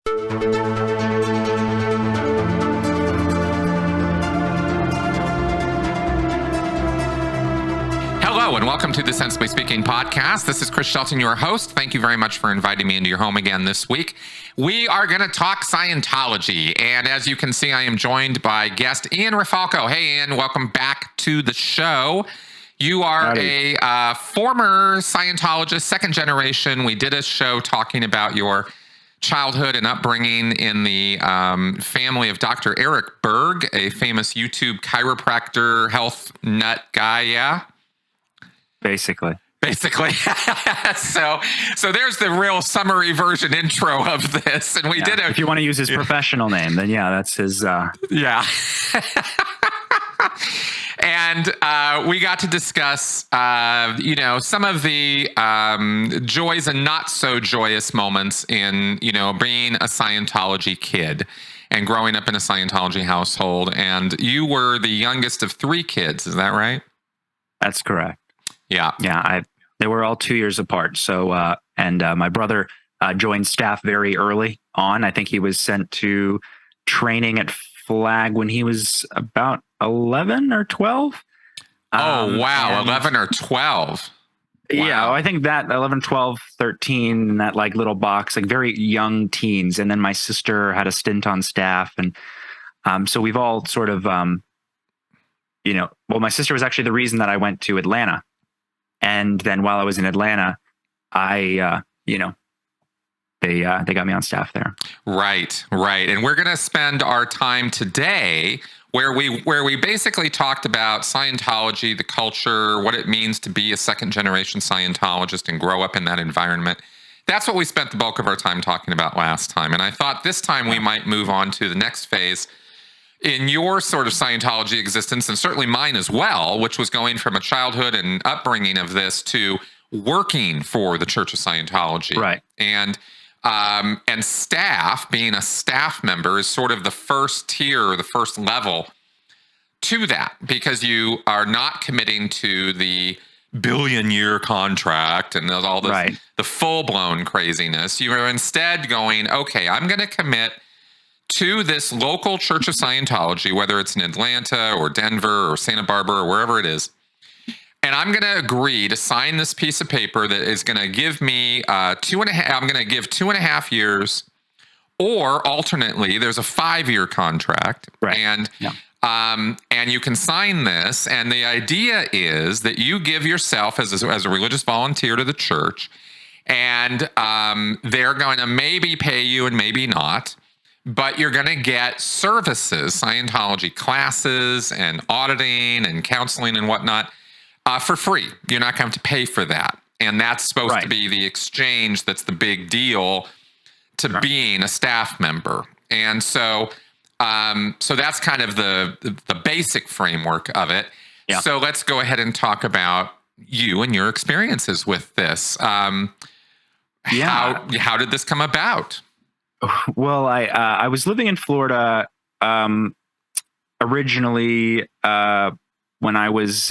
Hello, and welcome to the Sensibly Speaking podcast. This is Chris Schelton, your host. Thank you very much for inviting me into your home again this week. We are going to talk Scientology, and as you can see, I am joined by guest Ian Rafalco. Hey, Ian, welcome back to the show. You are a former Scientologist, second generation. We did a show talking about your childhood and upbringing in the family of Dr. Eric Berg, a famous YouTube chiropractor, health nut guy, yeah? Basically. So there's the real summary version intro of this. And we did it. If you want to use his professional name, then that's his. Yeah. And we got to discuss, some of the joys and not so joyous moments in, being a Scientology kid and growing up in a Scientology household. And you were the youngest of three kids. Is that right? That's correct. Yeah. Yeah. They were all 2 years apart. So, my brother joined staff very early on. I think he was sent to training at Flag when he was about 11 or 12. Oh, wow. 11 or 12. Wow. Yeah, I think that 11, 12, 13, in that like little box, like very young teens. And then my sister had a stint on staff. And so we've all sort of, my sister was actually the reason that I went to Atlanta. And then while I was in Atlanta, they got me on staff there. Right. And we're going to spend our time today where we basically talked about Scientology, the culture, what it means to be a second generation Scientologist and grow up in that environment. That's what we spent the bulk of our time talking about last time. And I thought this time we might move on to the next phase in your sort of Scientology existence, and certainly mine as well, which was going from a childhood and upbringing of this to working for the Church of Scientology. Right. And staff, being a staff member, is sort of the first tier, or the first level to that, because you are not committing to the billion-year contract and all this, the full-blown craziness. You are instead going, okay, I'm going to commit to this local Church of Scientology, whether it's in Atlanta or Denver or Santa Barbara or wherever it is. And I'm going to agree to sign this piece of paper that is going to give me 2.5. I'm going to give 2.5 years, or alternately, there's a 5-year contract, right? And you can sign this. And the idea is that you give yourself as a religious volunteer to the church, and they're going to maybe pay you and maybe not. But you're going to get services, Scientology classes and auditing and counseling and whatnot for free. You're not going to have to pay for that. And that's supposed to be the exchange that's the big deal to being a staff member. And so that's kind of the basic framework of it. Yeah. So let's go ahead and talk about you and your experiences with this. How did this come about? Well, I was living in Florida originally when I was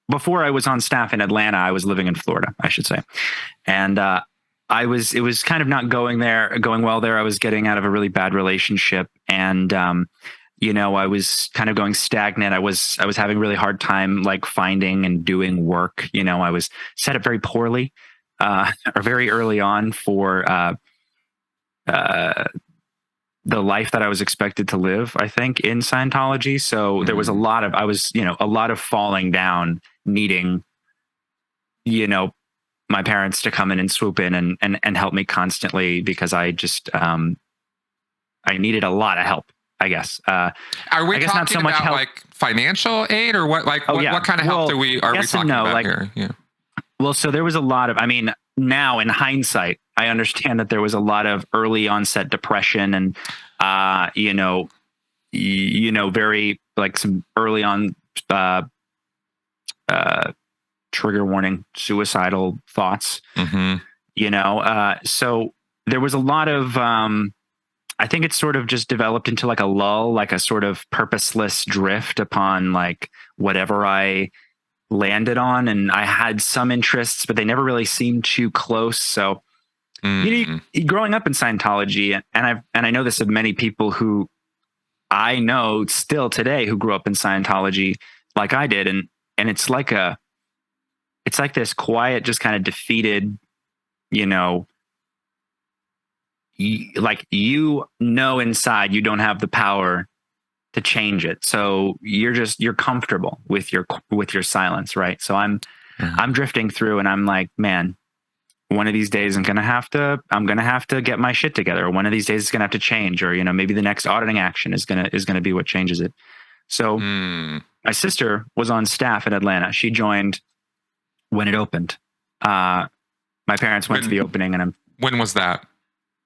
before I was on staff in Atlanta. I was living in Florida, I should say, and it was kind of not going well there. I was getting out of a really bad relationship, and I was kind of going stagnant. I was having a really hard time like finding and doing work. I was set up very poorly or very early on for the life that I was expected to live, I think, in Scientology. So there was a lot of falling down, needing, my parents to come in and swoop in and help me constantly, because I just, I needed a lot of help, I guess. Are we talking not so much about help, like financial aid, or what, like what kind of help are we talking about here? Yeah. Well, so there was a lot of, now in hindsight, I understand that there was a lot of early onset depression and, very like some early on, trigger warning, suicidal thoughts, so there was a lot of, I think it sort of just developed into like a lull, like a sort of purposeless drift upon like whatever I landed on. And I had some interests, but they never really seemed too close. So, growing up in Scientology, and I know this of many people who I know still today who grew up in Scientology like I did, and it's like this quiet, just kind of defeated, like inside you don't have the power to change it, so you're comfortable with your silence, right? So I'm drifting through, and I'm like, man, one of these days I'm gonna have to get my shit together. Or one of these days it's gonna have to change, or maybe the next auditing action is gonna be what changes it. So my sister was on staff in Atlanta. She joined when it opened. My parents went to the opening, and when was that?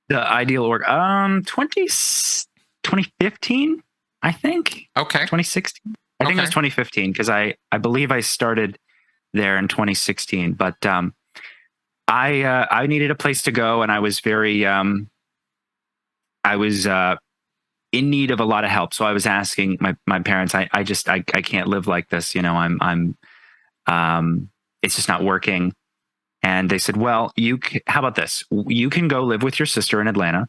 The Ideal Org 2015, I think. Okay. 2016. I think it was 2015, because I believe I started there in 2016. But I needed a place to go, and I was very in need of a lot of help. So I was asking my parents, I can't live like this. I'm it's just not working. And they said, well, how about this? You can go live with your sister in Atlanta,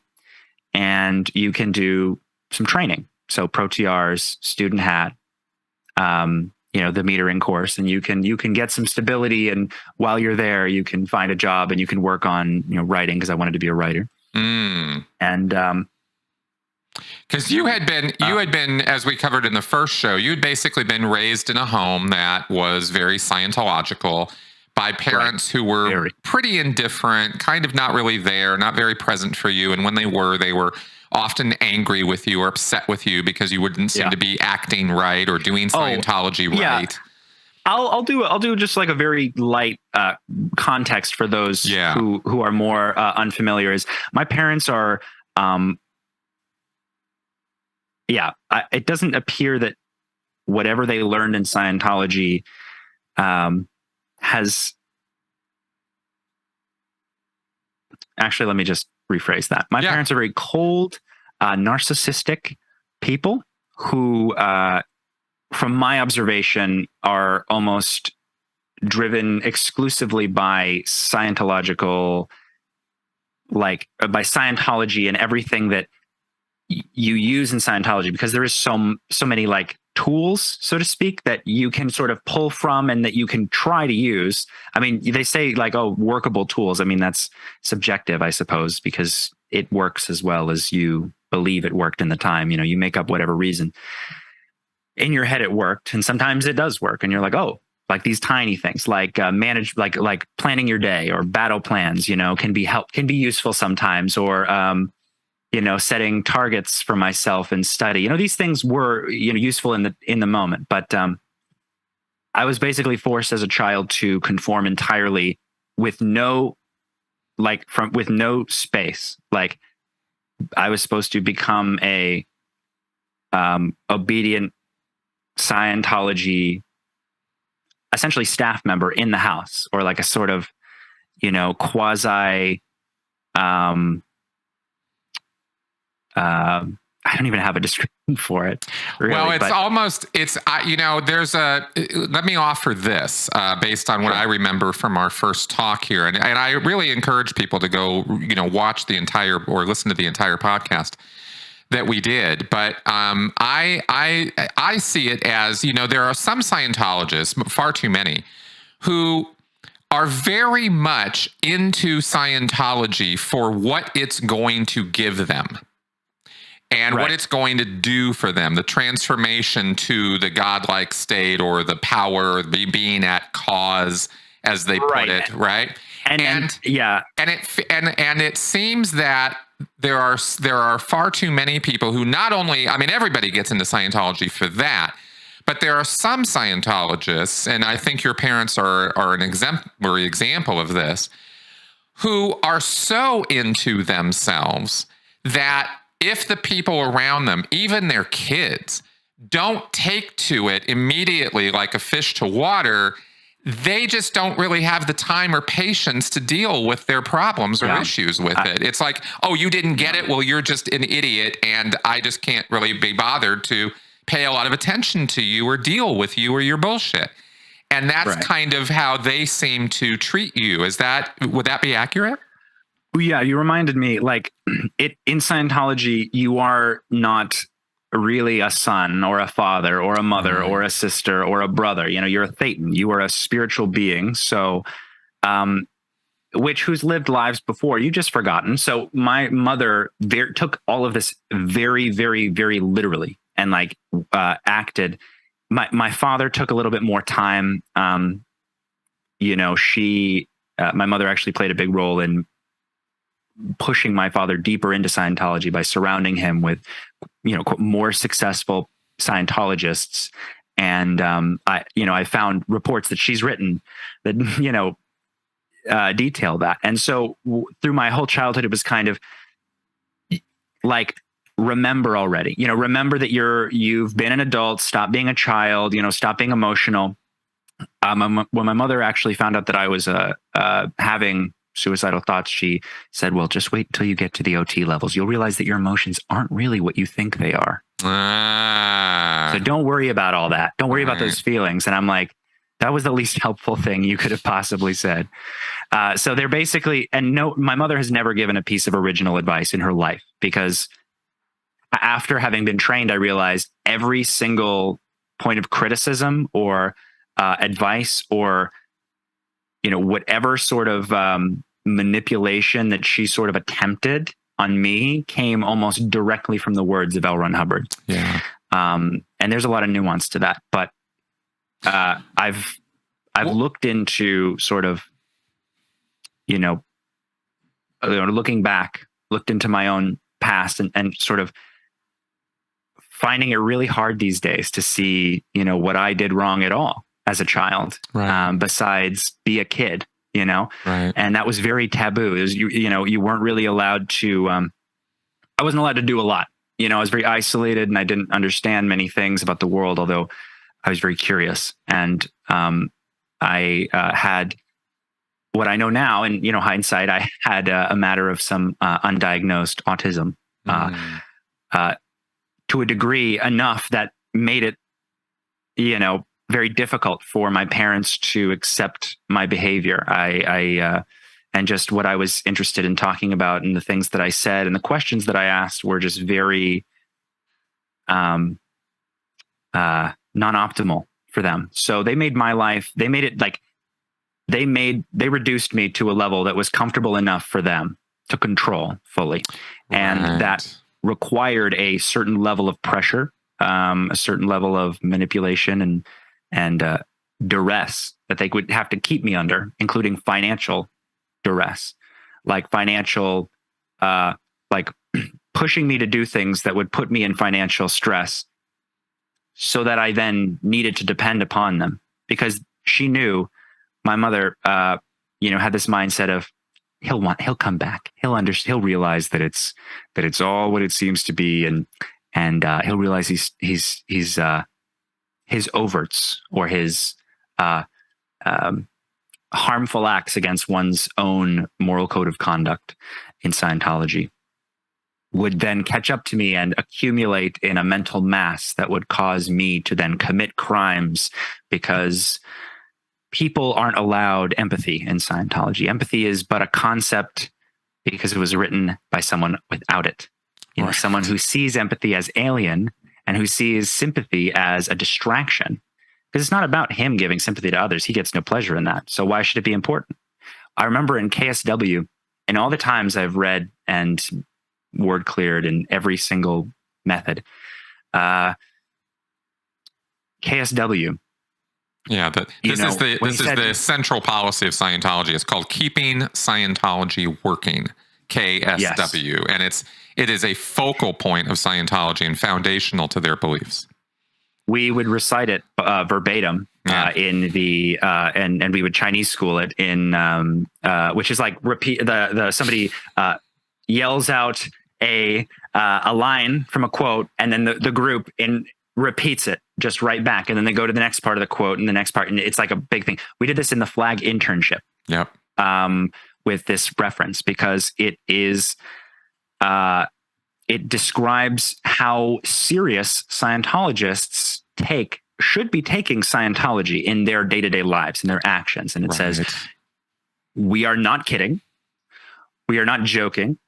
and you can do some training. So Pro-TRs, student hat, the metering course, and you can get some stability. And while you're there, you can find a job, and you can work on, writing, because I wanted to be a writer. And, because you had been, as we covered in the first show, you'd basically been raised in a home that was very Scientological by parents who were pretty indifferent, kind of not really there, not very present for you. And when they were often angry with you or upset with you because you wouldn't seem to be acting right or doing Scientology right. I'll do just like a very light context for those who are more unfamiliar. Is my parents are it doesn't appear that whatever they learned in Scientology has actually, let me just rephrase that. My parents are very cold, narcissistic people who, from my observation, are almost driven exclusively by Scientology and everything that you use in Scientology, because there is so many like tools, so to speak, that you can sort of pull from and that you can try to use. I mean, they say like, workable tools. I mean, that's subjective, I suppose, because it works as well as you believe it worked in the time. You make up whatever reason. In your head it worked, and sometimes it does work, and you're like, like these tiny things, like manage, like planning your day or battle plans, can be useful sometimes, or setting targets for myself and study. These things were useful in the moment, but I was basically forced as a child to conform entirely with no space. Like I was supposed to become a obedient Scientology, essentially staff member in the house, or like a sort of quasi I don't even have a description for it. Really, well, let me offer this based on what I remember from our first talk here. And I really encourage people to go, watch the entire or listen to the entire podcast that we did. But I see it as, there are some Scientologists, far too many, who are very much into Scientology for what it's going to give them. And what it's going to do for them, the transformation to the godlike state, or the power, the being at cause, as they put it, right? And it seems that there are far too many people who not only, I mean, everybody gets into Scientology for that, but there are some Scientologists, and I think your parents are an exemplary example of this, who are so into themselves that if the people around them, even their kids, don't take to it immediately like a fish to water, they just don't really have the time or patience to deal with their problems or issues with it. It's like, you didn't get it? Well, you're just an idiot, and I just can't really be bothered to pay a lot of attention to you or deal with you or your bullshit. And that's kind of how they seem to treat you. Would that be accurate? Yeah, you reminded me, like, it in Scientology, you are not really a son or a father or a mother or a sister or a brother. You know, you're a thetan. You are a spiritual being. So, who's lived lives before you just forgotten. So my mother took all of this very, very, very literally and like acted. My father took a little bit more time. You know, my mother actually played a big role in pushing my father deeper into Scientology by surrounding him with, you know, more successful Scientologists. And I found reports that she's written that, you know, detail that. And so through my whole childhood, it was kind of like, remember already, you know, remember that you've been an adult, stop being a child, you know, stop being emotional. When my mother actually found out that I was having suicidal thoughts, she said, well, just wait until you get to the OT levels. You'll realize that your emotions aren't really what you think they are. So don't worry about all that. Don't worry about those feelings. And I'm like, that was the least helpful thing you could have possibly said. So they're basically, and no, my mother has never given a piece of original advice in her life, because after having been trained, I realized every single point of criticism or advice or, you know, whatever sort of manipulation that she sort of attempted on me came almost directly from the words of L. Ron Hubbard. Yeah. And there's a lot of nuance to that, but I've looked into sort of, you know, looking back, looked into my own past and sort of finding it really hard these days to see, you know, what I did wrong at all as a child, besides be a kid, you know, and that was very taboo. It was, you know, you weren't really allowed to, I wasn't allowed to do a lot, you know, I was very isolated and I didn't understand many things about the world, although I was very curious. And I had what I know now, and, you know, hindsight, I had a matter of some undiagnosed autism to a degree enough that made it, you know, very difficult for my parents to accept my behavior. And just what I was interested in talking about and the things that I said and the questions that I asked were just very non-optimal for them. So they made my life, they made it like, they reduced me to a level that was comfortable enough for them to control fully. And that required a certain level of pressure, a certain level of manipulation and duress that they would have to keep me under, including financial duress, like financial, like pushing me to do things that would put me in financial stress, so that I then needed to depend upon them, because she knew, my mother, you know, had this mindset of he'll come back. He'll realize that it's all what it seems to be. And he'll realize his overts or his harmful acts against one's own moral code of conduct in Scientology would then catch up to me and accumulate in a mental mass that would cause me to then commit crimes, because people aren't allowed empathy in Scientology. Empathy is but a concept because it was written by someone without it. You know, someone who sees empathy as alien and who sees sympathy as a distraction, because it's not about him giving sympathy to others. He gets no pleasure in that. So why should it be important? I remember in KSW, and all the times I've read and word cleared in every single method, KSW. Yeah, this is the central policy of Scientology. It's called Keeping Scientology Working, KSW, yes. And it is a focal point of Scientology and foundational to their beliefs. We would recite it verbatim in the and we would Chinese school it in which is like repeat somebody yells out a line from a quote, and then the group repeats it just right back, and then they go to the next part of the quote and the next part, and it's like a big thing. We did this in the flag internship. Yep. With this reference, because it is it describes how serious Scientologists should be taking Scientology in their day-to-day lives, in their actions. And it says, we are not kidding. We are not joking.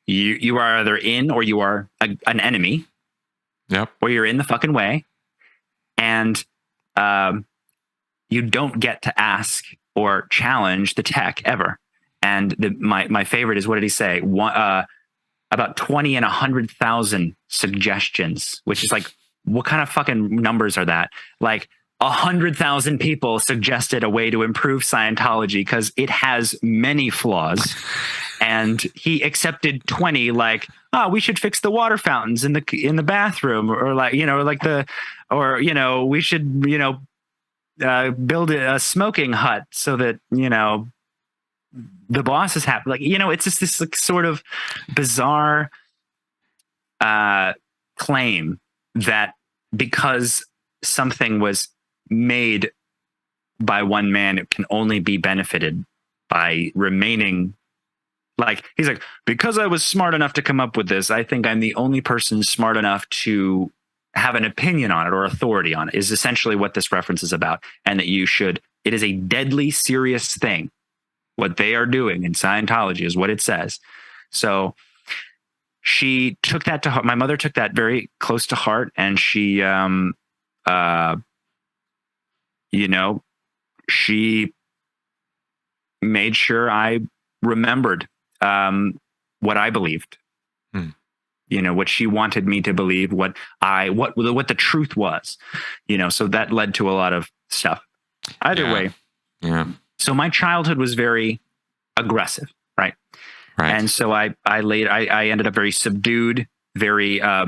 You are either in or you are an enemy. Yep. Or you're in the fucking way. And you don't get to ask or challenge the tech ever. And my favorite is, what did he say? About 20 in 100,000 suggestions, which is like, what kind of fucking numbers are that? Like 100,000 people suggested a way to improve Scientology because it has many flaws. And he accepted 20, like, oh, we should fix the water fountains in the bathroom, or like, we should, build a smoking hut so that, the boss is happy. Like, it's just this like, sort of bizarre claim that because something was made by one man, it can only be benefited by remaining. Like, he's like, because I was smart enough to come up with this, I think I'm the only person smart enough to have an opinion on it or authority on it, is essentially what this reference is about. And that it is a deadly serious thing. What they are doing in Scientology is what it says. So she took that to heart. My mother took that very close to heart. And she, she made sure I remembered what I believed, what she wanted me to believe, what the truth was, so that led to a lot of stuff. Either way. Yeah. So my childhood was very aggressive. Right. And so I ended up very subdued, very, I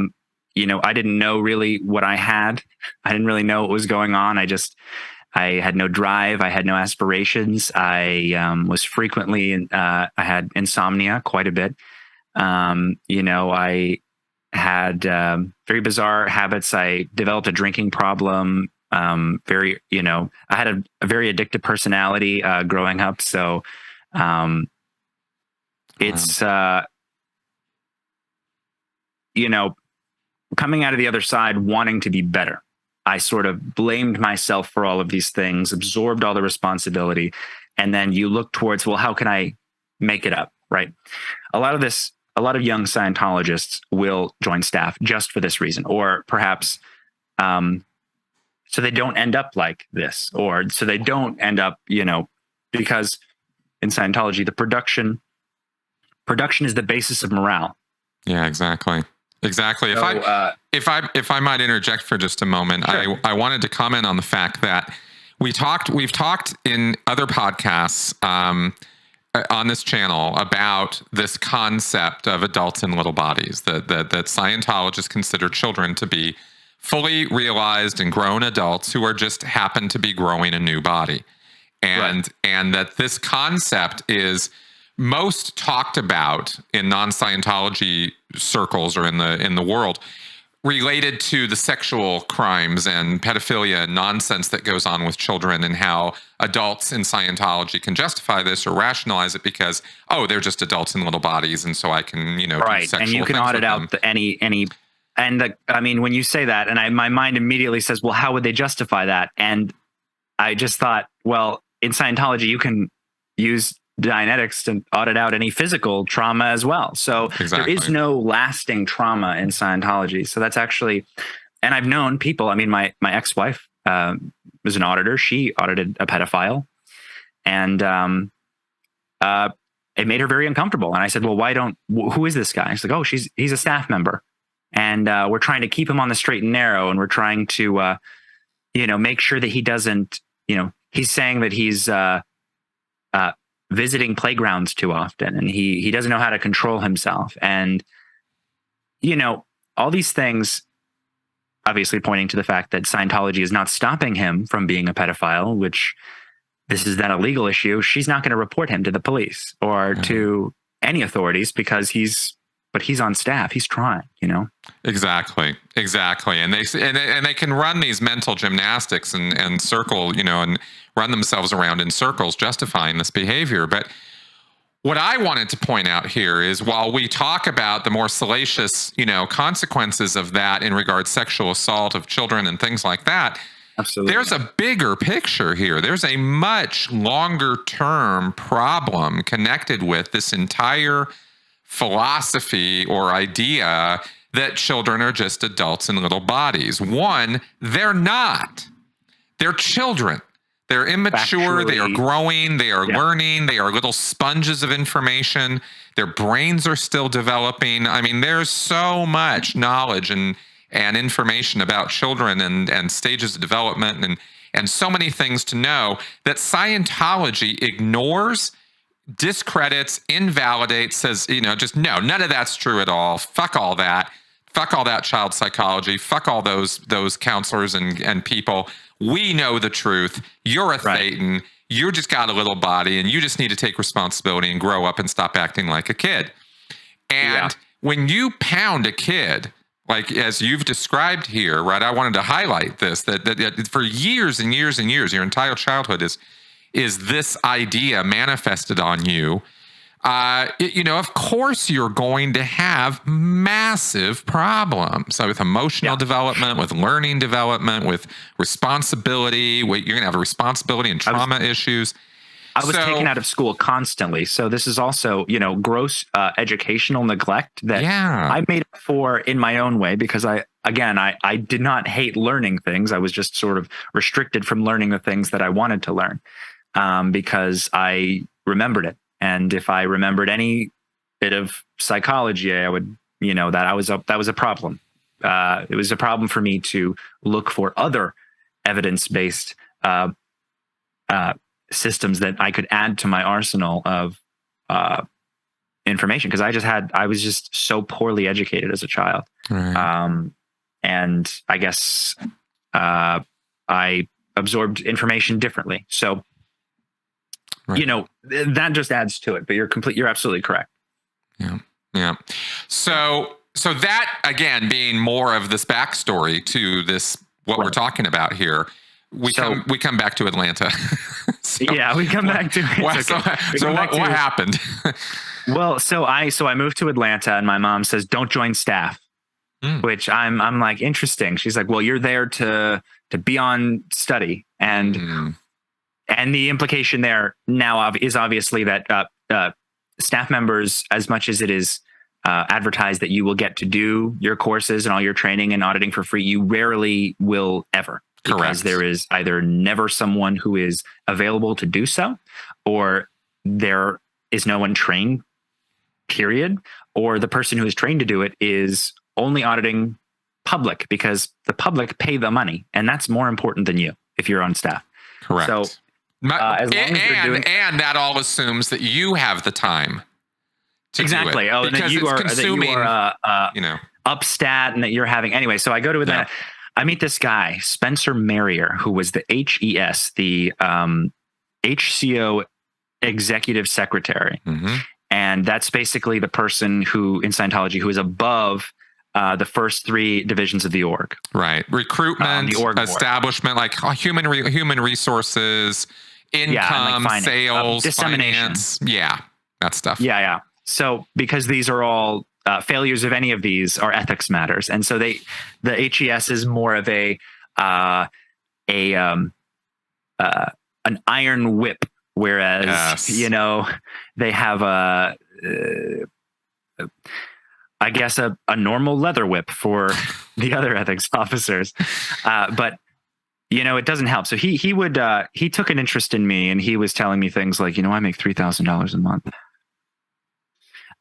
didn't know really what I had. I didn't really know what was going on. I had no drive. I had no aspirations. I was frequently, I had insomnia quite a bit. I had very bizarre habits. I developed a drinking problem. I had a very addictive personality growing up. So it's, coming out of the other side, wanting to be better. I sort of blamed myself for all of these things, absorbed all the responsibility. And then you look towards, well, how can I make it up? Right. A lot of young Scientologists will join staff just for this reason, or perhaps, so they don't end up like this, or so they don't end up, because in Scientology, the production is the basis of morale. Yeah, exactly. Exactly. So, if I might interject for just a moment, sure. I wanted to comment on the fact that we've talked in other podcasts on this channel about this concept of adults in little bodies, that Scientologists consider children to be fully realized and grown adults who are just happen to be growing a new body. And that this concept is most talked about in non-Scientology circles or in the world related to the sexual crimes and pedophilia and nonsense that goes on with children, and how adults in Scientology can justify this or rationalize it because, they're just adults in little bodies, and so I can, do sexual and you can things audit out when you say that, and my mind immediately says, well, how would they justify that? And I just thought, well, in Scientology, you can use Dianetics to audit out any physical trauma as well. So There is no lasting trauma in Scientology. So that's actually, and I've known people, my ex-wife was an auditor. She audited a pedophile, and it made her very uncomfortable. And I said, well, who is this guy? She's like, he's a staff member. And we're trying to keep him on the straight and narrow. And we're trying to, make sure that he doesn't, he's saying that he's visiting playgrounds too often, and he doesn't know how to control himself. And, all these things obviously pointing to the fact that Scientology is not stopping him from being a pedophile, which this is then a legal issue. She's not going to report him to the police or to any authorities because he's on staff. He's trying, Exactly. And they can run these mental gymnastics and circle, and run themselves around in circles justifying this behavior. But what I wanted to point out here is, while we talk about the more salacious, consequences of that in regards to sexual assault of children and things like that, Absolutely. there's a bigger picture here. There's a much longer term problem connected with this entire philosophy or idea that children are just adults in little bodies. One, they're not. They're children. They're immature. They are growing. They are learning. They are little sponges of information. Their brains are still developing. I mean, there's so much knowledge and information about children and stages of development and so many things to know that Scientology ignores, discredits, invalidates, says, just no, none of that's true at all. Fuck all that. Fuck all that child psychology. Fuck all those counselors and people. We know the truth. You're a Thetan. You just got a little body and you just need to take responsibility and grow up and stop acting like a kid. And when you pound a kid, like as you've described here, right? I wanted to highlight this, that for years and years and years, your entire childhood is this idea manifested on you. Of course you're going to have massive problems with emotional development, with learning development, with responsibility. You're going to have responsibility and trauma issues. I was taken out of school constantly. So this is also, gross educational neglect that I made up for in my own way, because I did not hate learning things. I was just sort of restricted from learning the things that I wanted to learn because I remembered it. And if I remembered any bit of psychology, I would, that was a problem. It was a problem for me to look for other evidence-based systems that I could add to my arsenal of information, because I was just so poorly educated as a child. Right. And I guess I absorbed information differently. So, that just adds to it, but you're absolutely correct. Yeah. So that, again, being more of this backstory to this, what we're talking about here, we come back to Atlanta. We come back to it. What happened? Well, so I moved to Atlanta and my mom says, don't join staff, which I'm like, interesting. She's like, well, you're there to be on study. And the implication there now is obviously that staff members, as much as it is advertised that you will get to do your courses and all your training and auditing for free, you rarely will ever. Correct. Because there is either never someone who is available to do so, or there is no one trained, period, or the person who is trained to do it is only auditing public because the public pay the money. And that's more important than you if you're on staff. Correct. So, as long as you're doing, and that all assumes that you have the time to do it. Oh, and that you are upstat and that you're having anyway. So I go to Atlanta. I meet this guy, Spencer Marrier, who was the HES, the HCO executive secretary. And that's basically the person who in Scientology who is above the first three divisions of the org. Right. Recruitment, the org establishment, like human resources, income, like sales, dissemination. Finance. Yeah, that stuff. Yeah. So because these are all failures of any of these are ethics matters. And so the HES is more of an iron whip, whereas, they have I guess a normal leather whip for the other ethics officers. But it doesn't help. So he took an interest in me, and he was telling me things like, I make $3,000 a month.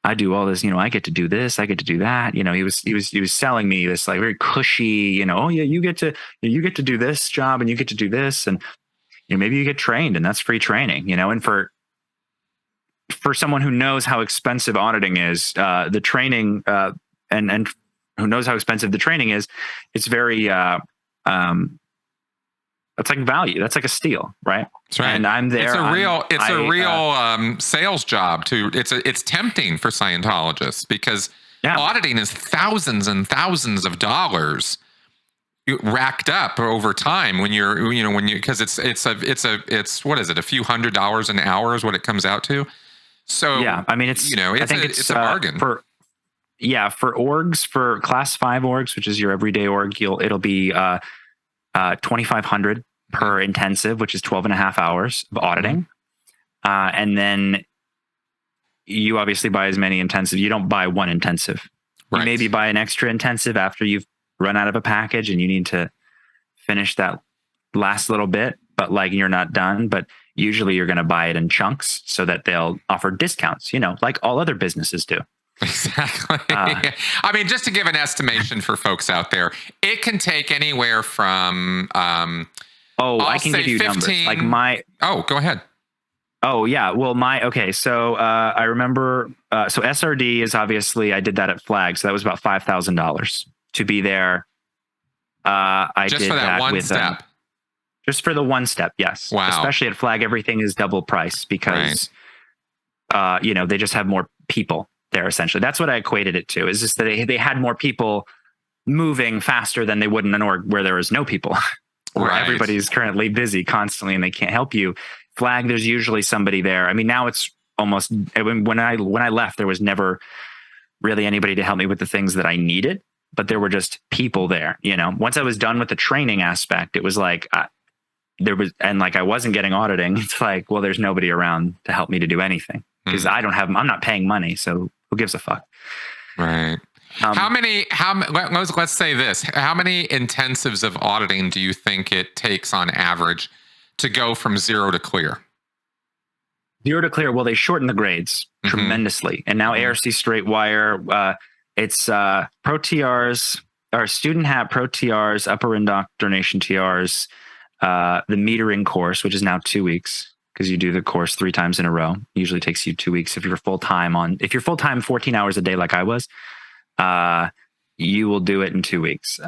I do all this, I get to do this, I get to do that. He was selling me this like very cushy, oh yeah, you get to do this job and you get to do this. And maybe you get trained and that's free training, and for someone who knows how expensive auditing is, the training, and who knows how expensive the training is, it's very, that's like value. That's like a steal, right? That's right. And I'm there. It's a real sales job too. It's tempting for Scientologists because auditing is thousands and thousands of dollars racked up over time because it's what is it? A few $100s an hour is what it comes out to. So I mean, it's a bargain for orgs, for class 5 orgs, which is your everyday org. It'll be $2,500 per intensive, which is 12 and a half hours of auditing. And then you obviously buy as many intensive. You don't buy one intensive. Right. You maybe buy an extra intensive after you've run out of a package and you need to finish that last little bit, but like you're not done. But usually you're going to buy it in chunks so that they'll offer discounts, like all other businesses do. Exactly. I mean, just to give an estimation for folks out there, it can take anywhere from I can give you 15, numbers. go ahead. Oh yeah. Well, so I remember, so SRD is obviously, I did that at Flag. So that was about $5,000 to be there. I just did for that one with step. Just for the one step. Yes. Wow. Especially at Flag, everything is double price because, they just have more people there. Essentially. That's what I equated it to, is just that they had more people moving faster than they would in an org where there is no people, where everybody's currently busy constantly and they can't help you. Flag, there's usually somebody there. I mean, now it's almost, when I left, there was never really anybody to help me with the things that I needed, but there were just people there. Once I was done with the training aspect, it was like I wasn't getting auditing. It's like, well, there's nobody around to help me to do anything because I'm not paying money. So who gives a fuck? Right. Let's say this. How many intensives of auditing do you think it takes on average to go from 0 to clear? 0 to clear. Well, they shorten the grades tremendously. And now ARC straight wire, it's pro TRs, or student hat pro TRs, upper indoctrination TRs, the metering course, which is now 2 weeks because you do the course 3 times in a row. Usually takes you 2 weeks. If you're full-time 14 hours a day like I was, you will do it in 2 weeks.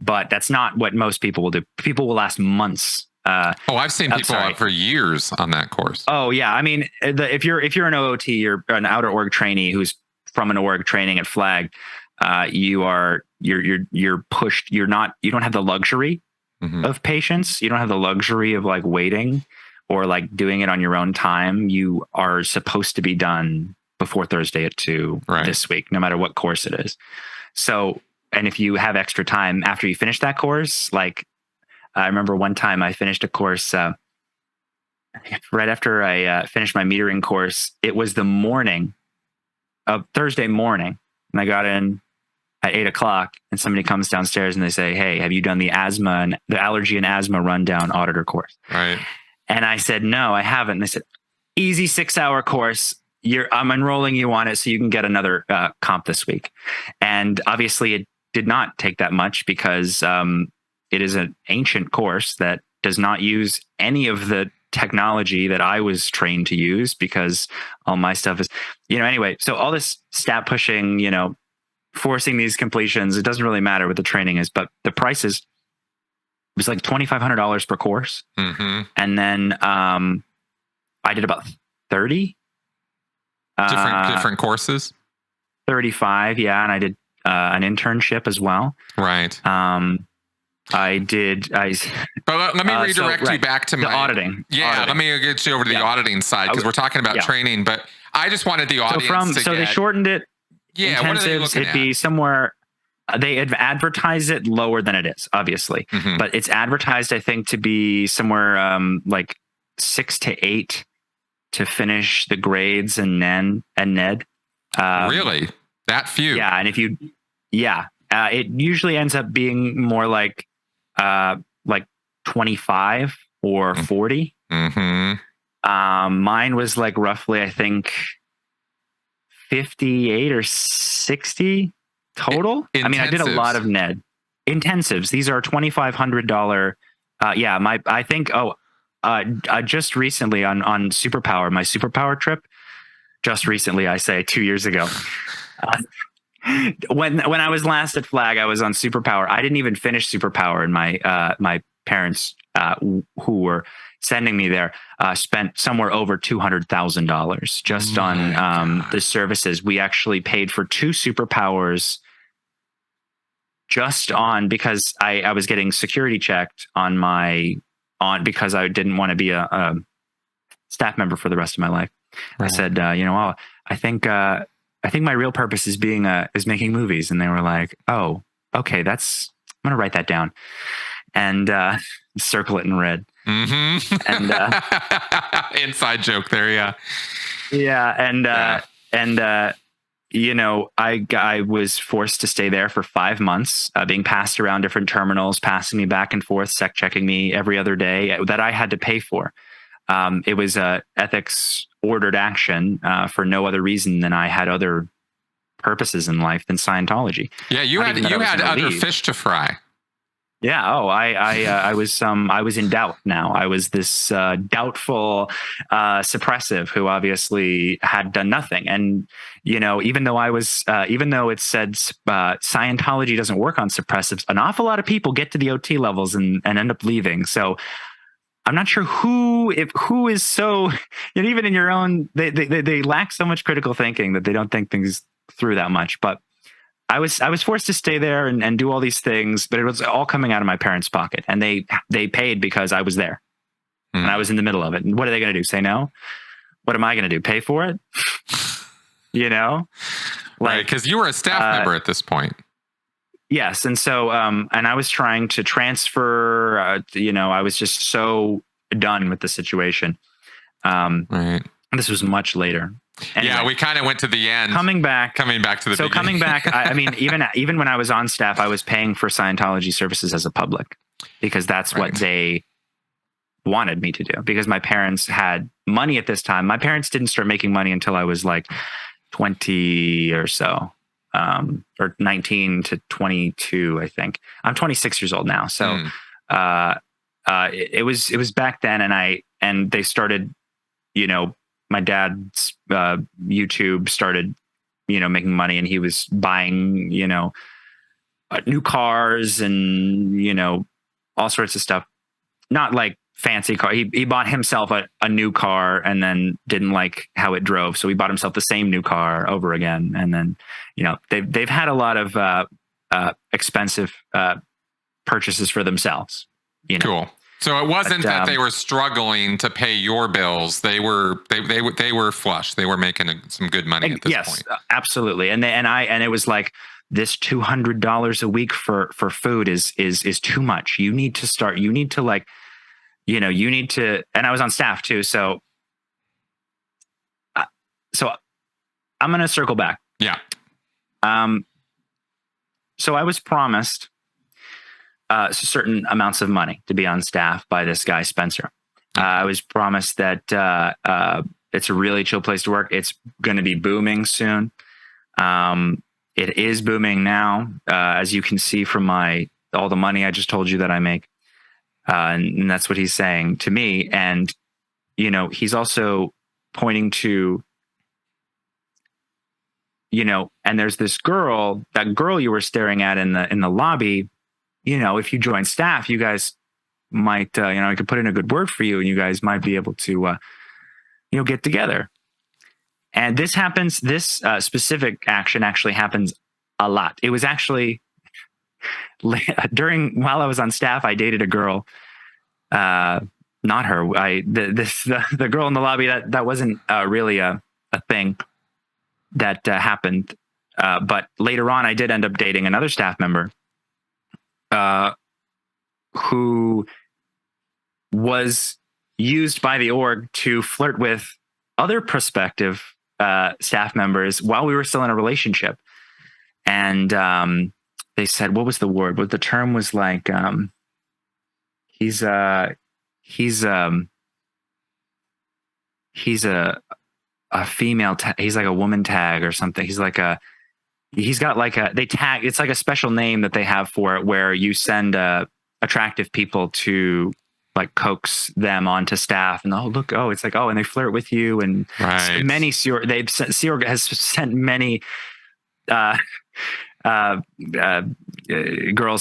But that's not what most people will do. People will last months. I've seen people out for years on that course. Oh yeah. I mean, if you're an OOT, you're an outer org trainee who's from an org training at Flag, you're pushed. You don't have the luxury of patience. You don't have the luxury of like waiting or like doing it on your own time. You are supposed to be done before Thursday at 2 this week, no matter what course it is. So, and if you have extra time after you finish that course, like I remember one time I finished a course right after I finished my metering course. It was the morning of Thursday morning, and I got in at 8:00, and somebody comes downstairs and they say, "Hey, have you done the allergy and asthma rundown auditor course?" Right. And I said, "No, I haven't." And they said, "Easy 6-hour course. I'm enrolling you on it so you can get another comp this week." And obviously, it did not take that much because it is an ancient course that does not use any of the technology that I was trained to use because all my stuff is, anyway. So all this stat pushing, forcing these completions, it doesn't really matter what the training is, but the prices, it was like $2,500 per course. And then I did about 30 different courses. 35, yeah, and I did an internship as well. Right. But let me redirect you back to the auditing. Yeah, auditing. Let me get you over to the auditing side because we're talking about training. But I just wanted the audience they shortened it. Yeah, what are they looking at? It'd be somewhere. They advertise it lower than it is, obviously, but it's advertised, I think, to be somewhere like 6 to 8 to finish the grades and NED. Really, that few? Yeah, and it usually ends up being more like 25 or 40. Mine was like roughly, I think, 58 or 60 total. I mean, I did a lot of NED intensives. These are $2,500. I think just recently on Superpower, my Superpower trip, just recently, I say 2 years ago. When I was last at Flag, I was on Superpower. I didn't even finish Superpower, and my parents, who were sending me there, spent somewhere over $200,000 just on the services. We actually paid for 2 Superpowers just on because I was getting security checked because I didn't want to be a staff member for the rest of my life. Right. I said, I think my real purpose is making movies. And they were like, "Oh, okay, that's going to write that down and circle it in red. Mm-hmm. And inside joke there. Yeah. Yeah. I was forced to stay there for 5 months, being passed around different terminals, passing me back and forth, sec checking me every other day that I had to pay for. It was a ethics ordered action for no other reason than I had other purposes in life than Scientology. Yeah, you had other fish to fry. Yeah. Oh, I was in doubt now. I was this doubtful suppressive who obviously had done nothing. And, even though it said Scientology doesn't work on suppressives, an awful lot of people get to the OT levels and end up leaving. So I'm not sure who is so, even in your own, they lack so much critical thinking that they don't think things through that much. But I was forced to stay there and do all these things, but it was all coming out of my parents' pocket, and they paid because I was there and I was in the middle of it. And what are they going to do? Say no? What am I going to do? Pay for it? Right. Cause you were a staff member at this point. Yes. And so, and I was trying to transfer, I was just so done with the situation. Right. This was much later. Anyway, yeah, we kind of went to the end. Coming back to the beginning. Coming back, I mean, even when I was on staff, I was paying for Scientology services as a public because that's what they wanted me to do. Because my parents had money at this time. My parents didn't start making money until I was like 20 or so, or 19 to 22, I think. I'm 26 years old now, so it was back then, and they started, my dad's YouTube started, making money, and he was buying, new cars and, all sorts of stuff. Not like fancy car. He bought himself a new car and then didn't like how it drove. So he bought himself the same new car over again. And then, they've had a lot of expensive purchases for themselves. Cool. So it wasn't that they were struggling to pay your bills. They were flush. They were making some good money at this point. Yes, absolutely. And it was like, this $200 a week for food is too much. You need to like, and I was on staff too. So I'm going to circle back. Yeah. So I was promised certain amounts of money to be on staff by this guy, Spencer. I was promised that it's a really chill place to work. It's going to be booming soon. It is booming now, as you can see from all the money I just told you that I make. And that's what he's saying to me. And, he's also pointing to, and there's this girl, that girl you were staring at in the lobby. If you join staff, you guys might, I could put in a good word for you, and you guys might be able to, get together. And this specific action actually happens a lot. It was actually while I was on staff, I dated a girl, not her. The girl in the lobby, that wasn't really a thing that happened. But later on, I did end up dating another staff member, who was used by the org to flirt with other prospective staff members while we were still in a relationship. And they said, what was the word? What the term was like, he's a female he's like a woman tag or something. He's got like they tag, it's like a special name that they have for it, where you send attractive people to like coax them onto staff, and it's like, and they flirt with you, and right. Many Sea Org has sent many girls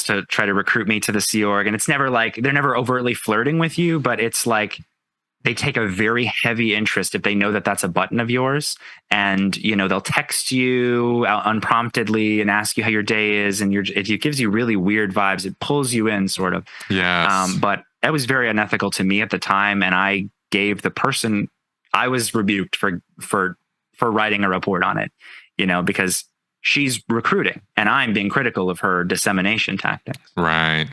to try to recruit me to the Sea Org, and it's never like, they're never overtly flirting with you, but it's like they take a very heavy interest if they know that that's a button of yours, and they'll text you unpromptedly and ask you how your day is, and it gives you really weird vibes. It pulls you in, sort of. Yes. But that was very unethical to me at the time, and I gave the person, I was rebuked for writing a report on it, because she's recruiting, and I'm being critical of her dissemination tactics. Right.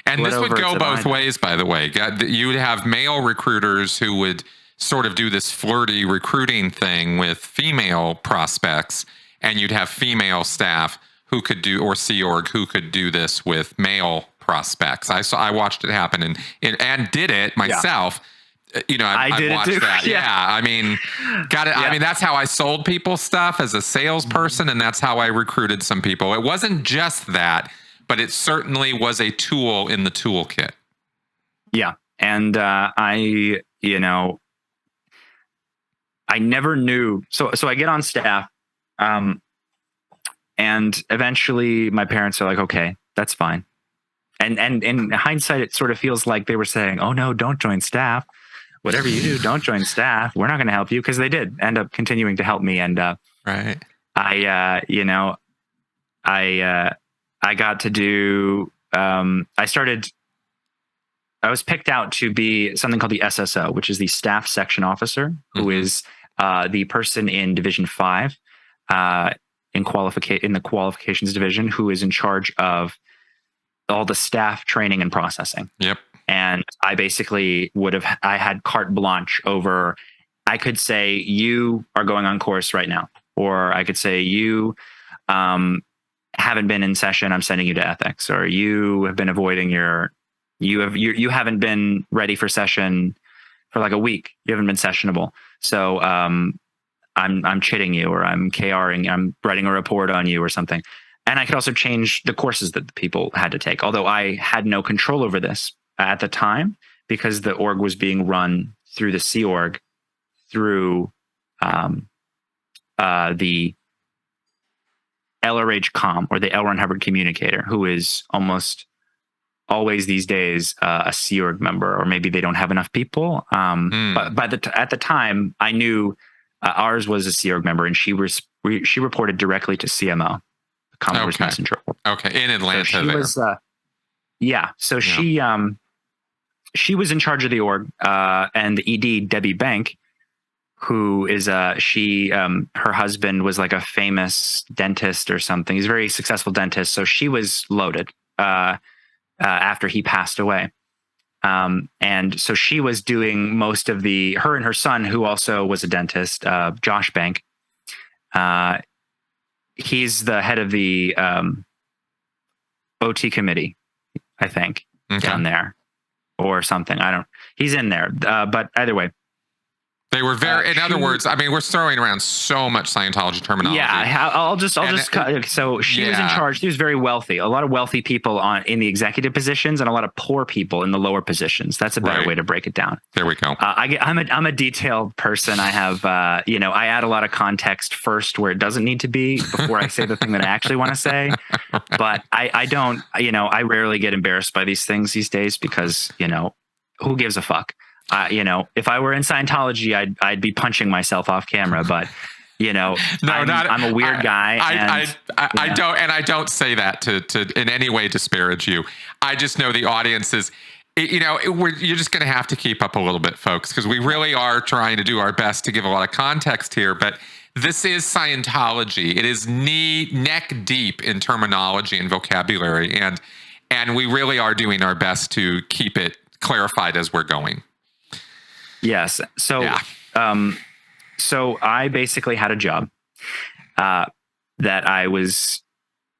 And this would go both ways, by the way. You would have male recruiters who would sort of do this flirty recruiting thing with female prospects, and you'd have female staff who could do, or Sea Org, who could do this with male prospects. I watched it happen and did it myself. Yeah. I did watched it too. that. Yeah. I mean, I mean, that's how I sold people stuff as a salesperson, and that's how I recruited some people. It wasn't just that, but it certainly was a tool in the toolkit. Yeah. And I never knew. So I get on staff, and eventually my parents are like, okay, that's fine. And in hindsight, it sort of feels like they were saying, oh no, don't join staff. Whatever you do, don't join staff. We're not going to help you, because they did end up continuing to help me. And right. I got to do. I was picked out to be something called the SSO, which is the Staff Section Officer, who is the person in Division 5 in the qualifications division, who is in charge of all the staff training and processing. Yep. And I basically I had carte blanche over, I could say, you are going on course right now, or I could say you haven't been in session, I'm sending you to ethics, or you have been avoiding you haven't been ready for session for like a week. You haven't been sessionable. So I'm chitting you, or I'm KRing, I'm writing a report on you or something. And I could also change the courses that the people had to take, although I had no control over this at the time, because the org was being run through the Sea Org, through the LRH Com, or the L. Ron Hubbard Communicator, who is almost always these days a Sea Org member, or maybe they don't have enough people. But at the time, I knew ours was a Sea Org member, and she reported directly to CMO, the Commodore's Messenger. Okay, in Atlanta. So she was, So she was in charge of the org, and the ED, Debbie Bank, who is her husband was like a famous dentist or something. He's a very successful dentist, so she was loaded after he passed away. And so she was doing most of her and her son, who also was a dentist, Josh Bank. He's the head of the OT committee, I think, down there, or something. He's in there. But either way. They were very, in other words, I mean, we're throwing around so much Scientology terminology. Yeah, I'll just cut. So she was in charge. She was very wealthy. A lot of wealthy people in the executive positions, and a lot of poor people in the lower positions. That's a better way to break it down. There we go. I'm a detailed person. I have, I add a lot of context first where it doesn't need to be before I say the thing that I actually want to say. But I don't, I rarely get embarrassed by these things these days, because, who gives a fuck? If I were in Scientology, I'd be punching myself off camera, but I'm a weird guy. I don't say that to in any way disparage you. I just know the audience is, you're just going to have to keep up a little bit, folks, because we really are trying to do our best to give a lot of context here. But this is Scientology. It is neck deep in terminology and vocabulary, and we really are doing our best to keep it clarified as we're going. Yes. So, so I basically had a job that I was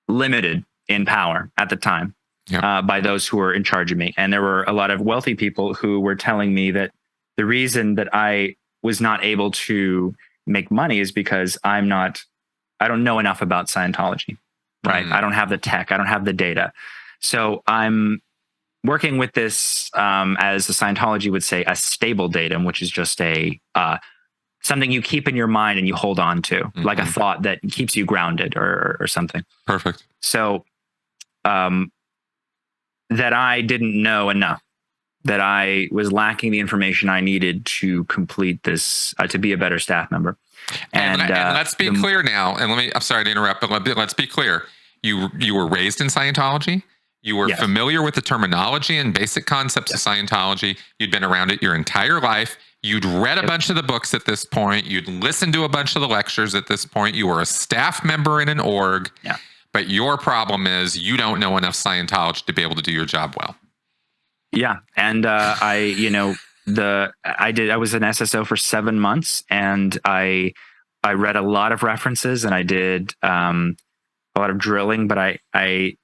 limited in power at the time by those who were in charge of me. And there were a lot of wealthy people who were telling me that the reason that I was not able to make money is because I don't know enough about Scientology, right? I don't have the tech. I don't have the data. So I'm working with this, as the Scientology would say, a stable datum, which is just something you keep in your mind and you hold on to, like a thought that keeps you grounded or something. Perfect. So that I didn't know enough, that I was lacking the information I needed to complete this, to be a better staff member. And let's be clear now. And I'm sorry to interrupt, but let's be clear. You were raised in Scientology. You were familiar with the terminology and basic concepts of Scientology. You'd been around it your entire life. You'd read a bunch of the books at this point. You'd listened to a bunch of the lectures at this point. You were a staff member in an org. Yeah. But your problem is you don't know enough Scientology to be able to do your job well. Yeah. And I was an SSO for 7 months, and I read a lot of references, and I did a lot of drilling, but I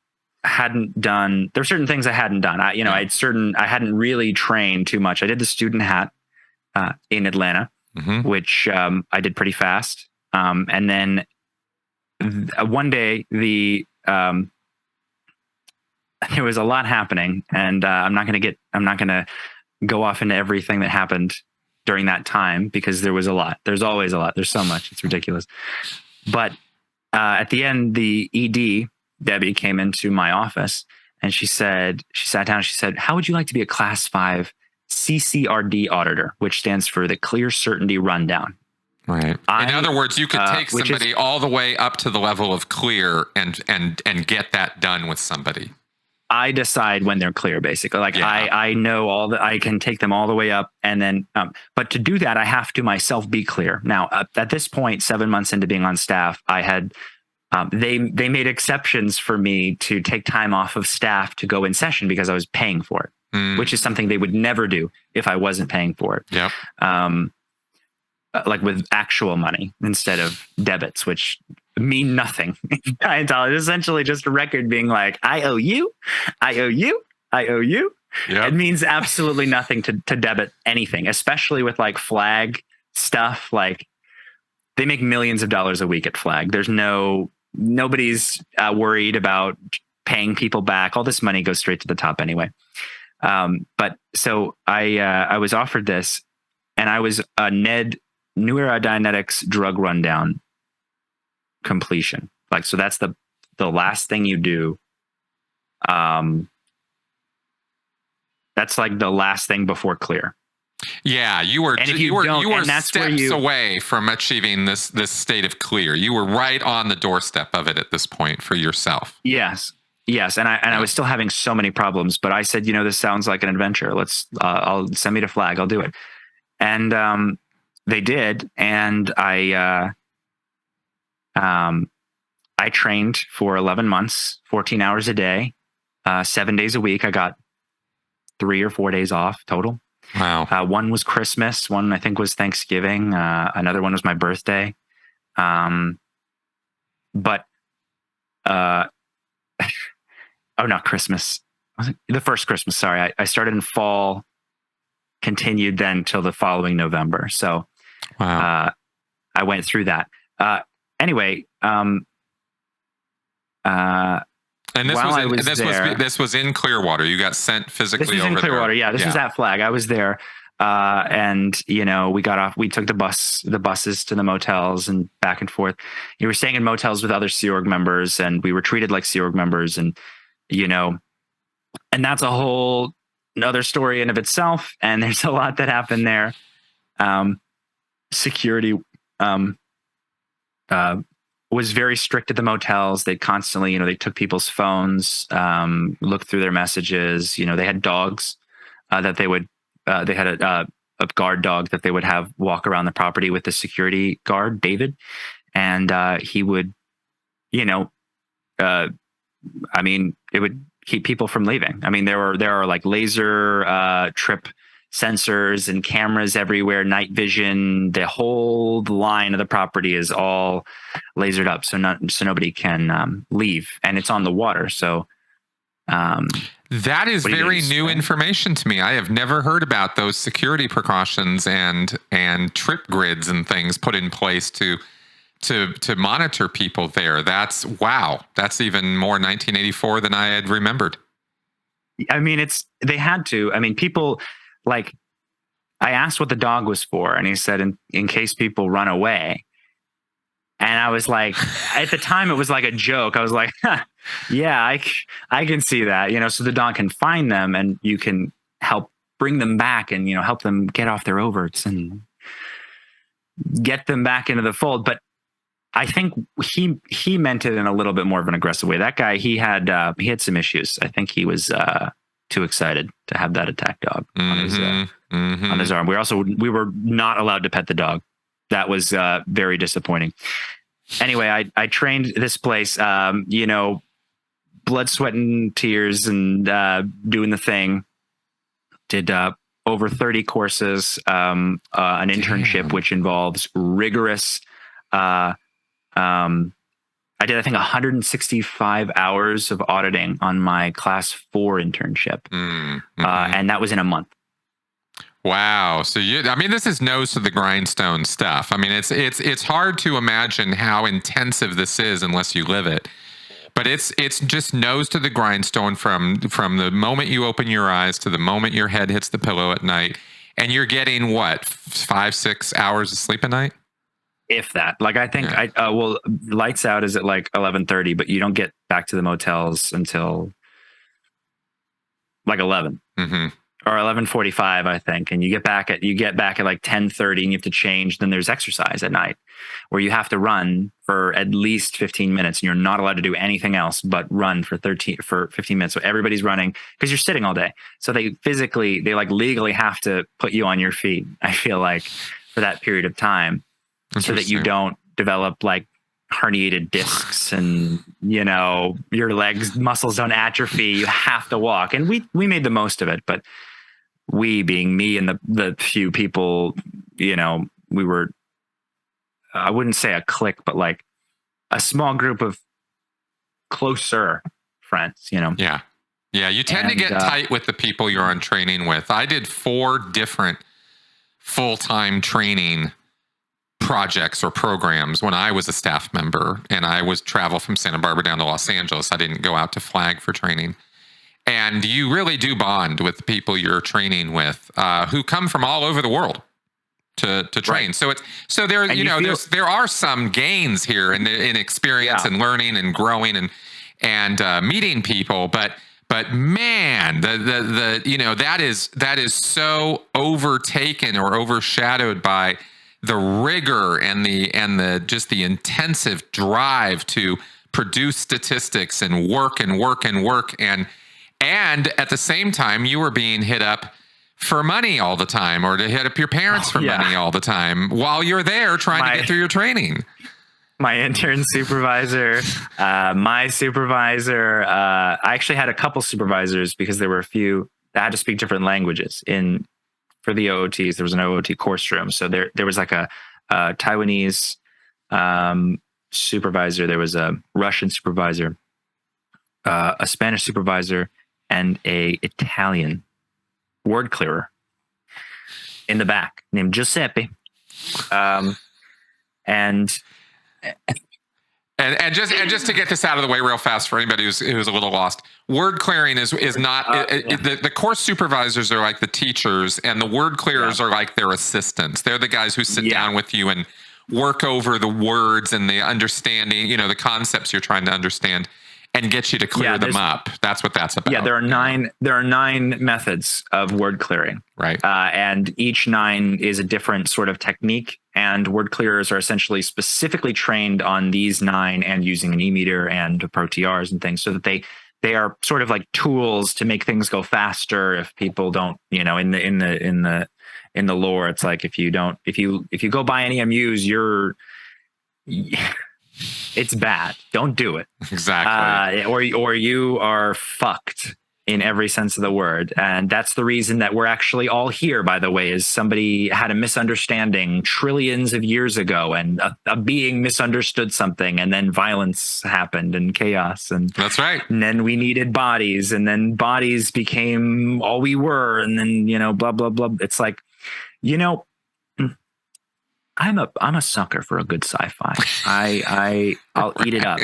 hadn't done, there were certain things I hadn't done. I hadn't really trained too much. I did the student hat in Atlanta, which I did pretty fast. And then one day there was a lot happening, and I'm not going to go off into everything that happened during that time, because there was a lot. There's always a lot. There's so much. It's ridiculous. But at the end, the ED, Debbie, came into my office, and she sat down and she said, "How would you like to be a class 5 CCRD auditor," which stands for the Clear Certainty Rundown. Right. In other words, you could take somebody all the way up to the level of clear and get that done with somebody. I decide when they're clear, basically. Like, I know I can take them all the way up, and then, but to do that, I have to myself be clear. Now, at this point, 7 months into being on staff, I had, they made exceptions for me to take time off of staff to go in session because I was paying for it, which is something they would never do if I wasn't paying for it. Yep. Like with actual money instead of debits, which mean nothing. It's essentially just a record being like, I owe you, I owe you, I owe you. Yep. It means absolutely nothing to debit anything, especially with like Flag stuff. Like, they make millions of dollars a week at Flag. There's nobody's worried about paying people back. All this money goes straight to the top anyway. But so I was offered this, and I was a New Era Dianetics drug rundown completion. Like, so that's the last thing you do. That's like the last thing before clear. Yeah, you were steps away from achieving this state of clear. You were right on the doorstep of it at this point for yourself. Yes. And I was still having so many problems, but I said, this sounds like an adventure. I'll send me to Flag. I'll do it. And they did, and I trained for 11 months, 14 hours a day, 7 days a week. I got 3 or 4 days off total. Wow. One was Christmas. One, I think, was Thanksgiving. Another one was my birthday. But not Christmas. The first Christmas. Sorry. I started in fall, continued then till the following November. So, wow. I went through that. Anyway, and this was in Clearwater. You got sent physically over there. This was in Clearwater. Yeah, this was at Flag. I was there, and we got off. We took the buses to the motels and back and forth. You were staying in motels with other Sea Org members, and we were treated like Sea Org members, and and that's a whole another story in of itself. And there's a lot that happened there. Security was very strict at the motels. They constantly, they took people's phones, looked through their messages. They had dogs that they would, they had a guard dog that they would have walk around the property with the security guard, David. And he would, it would keep people from leaving. I mean, there are like laser trip sensors and cameras everywhere, night vision. The whole line of the property is all lasered up, so nobody can leave, and it's on the water. So that is very new information to me. I have never heard about those security precautions and trip grids and things put in place to monitor people there. That's wow. That's even more 1984 than I had remembered. I mean, they had to. I mean, people. Like, I asked what the dog was for, and he said, in case people run away. And I was like, at the time, it was like a joke. I was like, yeah, I can see that, so the dog can find them, and you can help bring them back and, help them get off their overts and get them back into the fold. But I think he meant it in a little bit more of an aggressive way. That guy, he had some issues. I think he was too excited to have that attack dog on his on his arm. We were not allowed to pet the dog. That was very disappointing. Anyway, I trained this place, blood, sweat, and tears, and doing the thing. Did over 30 courses, an internship, which involves rigorous. I did, I think, 165 hours of auditing on my class 4 internship, and that was in a month. Wow. So this is nose to the grindstone stuff. I mean, it's hard to imagine how intensive this is unless you live it. But it's just nose to the grindstone from the moment you open your eyes to the moment your head hits the pillow at night. And you're getting what, 5-6 hours of sleep a night? If that. Like, I think lights out is at like 11:30, but you don't get back to the motels until like 11. Or 11:45, I think, and you get back at like 10:30, and you have to change. Then there's exercise at night, where you have to run for at least 15 minutes, and you're not allowed to do anything else but run for 15 minutes. So everybody's running because you're sitting all day. So they legally have to put you on your feet, I feel like, for that period of time, so that you don't develop like herniated discs and your legs muscles don't atrophy. You have to walk, and we made the most of it, but. We being me and the few people, we were, I wouldn't say a clique, but like a small group of closer friends, Yeah. Yeah. You tend to get tight with the people you're on training with. I did 4 different full-time training projects or programs when I was a staff member, and I was travel from Santa Barbara down to Los Angeles. I didn't go out to Flag for training. And you really do bond with the people you're training with, who come from all over the world to train. Right. So there are some gains here in experience and learning and growing and meeting people, but man, that is so overtaken or overshadowed by the rigor and the just the intensive drive to produce statistics and work and at the same time, you were being hit up for money all the time, or to hit up your parents for money all the time while you're there trying to get through your training. My intern supervisor, my supervisor, I actually had a couple supervisors because there were a few that had to speak different languages. For the OOTs, there was an OOT course room. So there was like a Taiwanese supervisor, there was a Russian supervisor, a Spanish supervisor, and a Italian word clearer in the back named Giuseppe. And just to get this out of the way real fast for anybody who's a little lost, word clearing is not the course supervisors are like the teachers, and the word clearers are like their assistants. They're the guys who sit down with you and work over the words and the understanding, the concepts you're trying to understand, and get you to clear them up. That's what that's about. Yeah, there are 9 methods of word clearing. Right. And each 9 is a different sort of technique, and word clearers are essentially specifically trained on these 9 and using an e-meter and ProTRs and things, so that they are sort of like tools to make things go faster. If people don't, in the lore, it's like if you go by any MUs, it's bad. Don't do it. Exactly. Or you are fucked in every sense of the word. And that's the reason that we're actually all here, by the way, is somebody had a misunderstanding trillions of years ago, and a being misunderstood something, and then violence happened and chaos. And that's right. And then we needed bodies, and then bodies became all we were. And then, blah, blah, blah. It's like, I'm a sucker for a good sci-fi. I'll eat it up.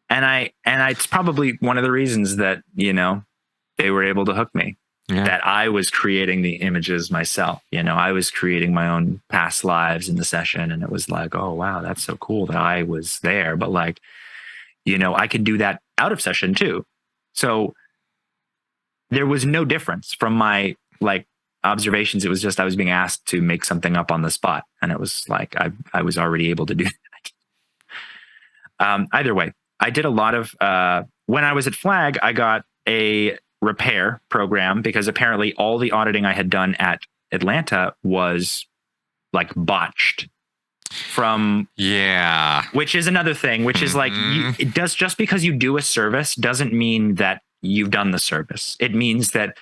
And it's probably one of the reasons that, they were able to hook me, that I was creating the images myself. I was creating my own past lives in the session, and it was like, oh, wow, that's so cool that I was there. But like, I could do that out of session too. So there was no difference from my observations. It was just I was being asked to make something up on the spot, and it was like I was already able to do that. Either way, I did a lot of when I was at Flag, I got a repair program because apparently all the auditing I had done at Atlanta was like botched from which is another thing, which is like it does, just because you do a service doesn't mean that you've done the service. It means that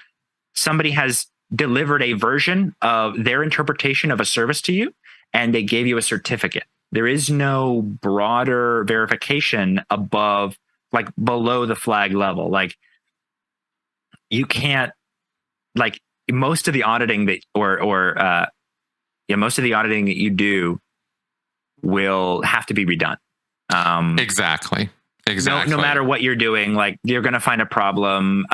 somebody has delivered a version of their interpretation of a service to you and they gave you a certificate. There is no broader verification above, like below the flag level. Like you can't, like most of the auditing that most of the auditing that you do will have to be redone. Exactly. No matter what you're doing, like you're going to find a problem.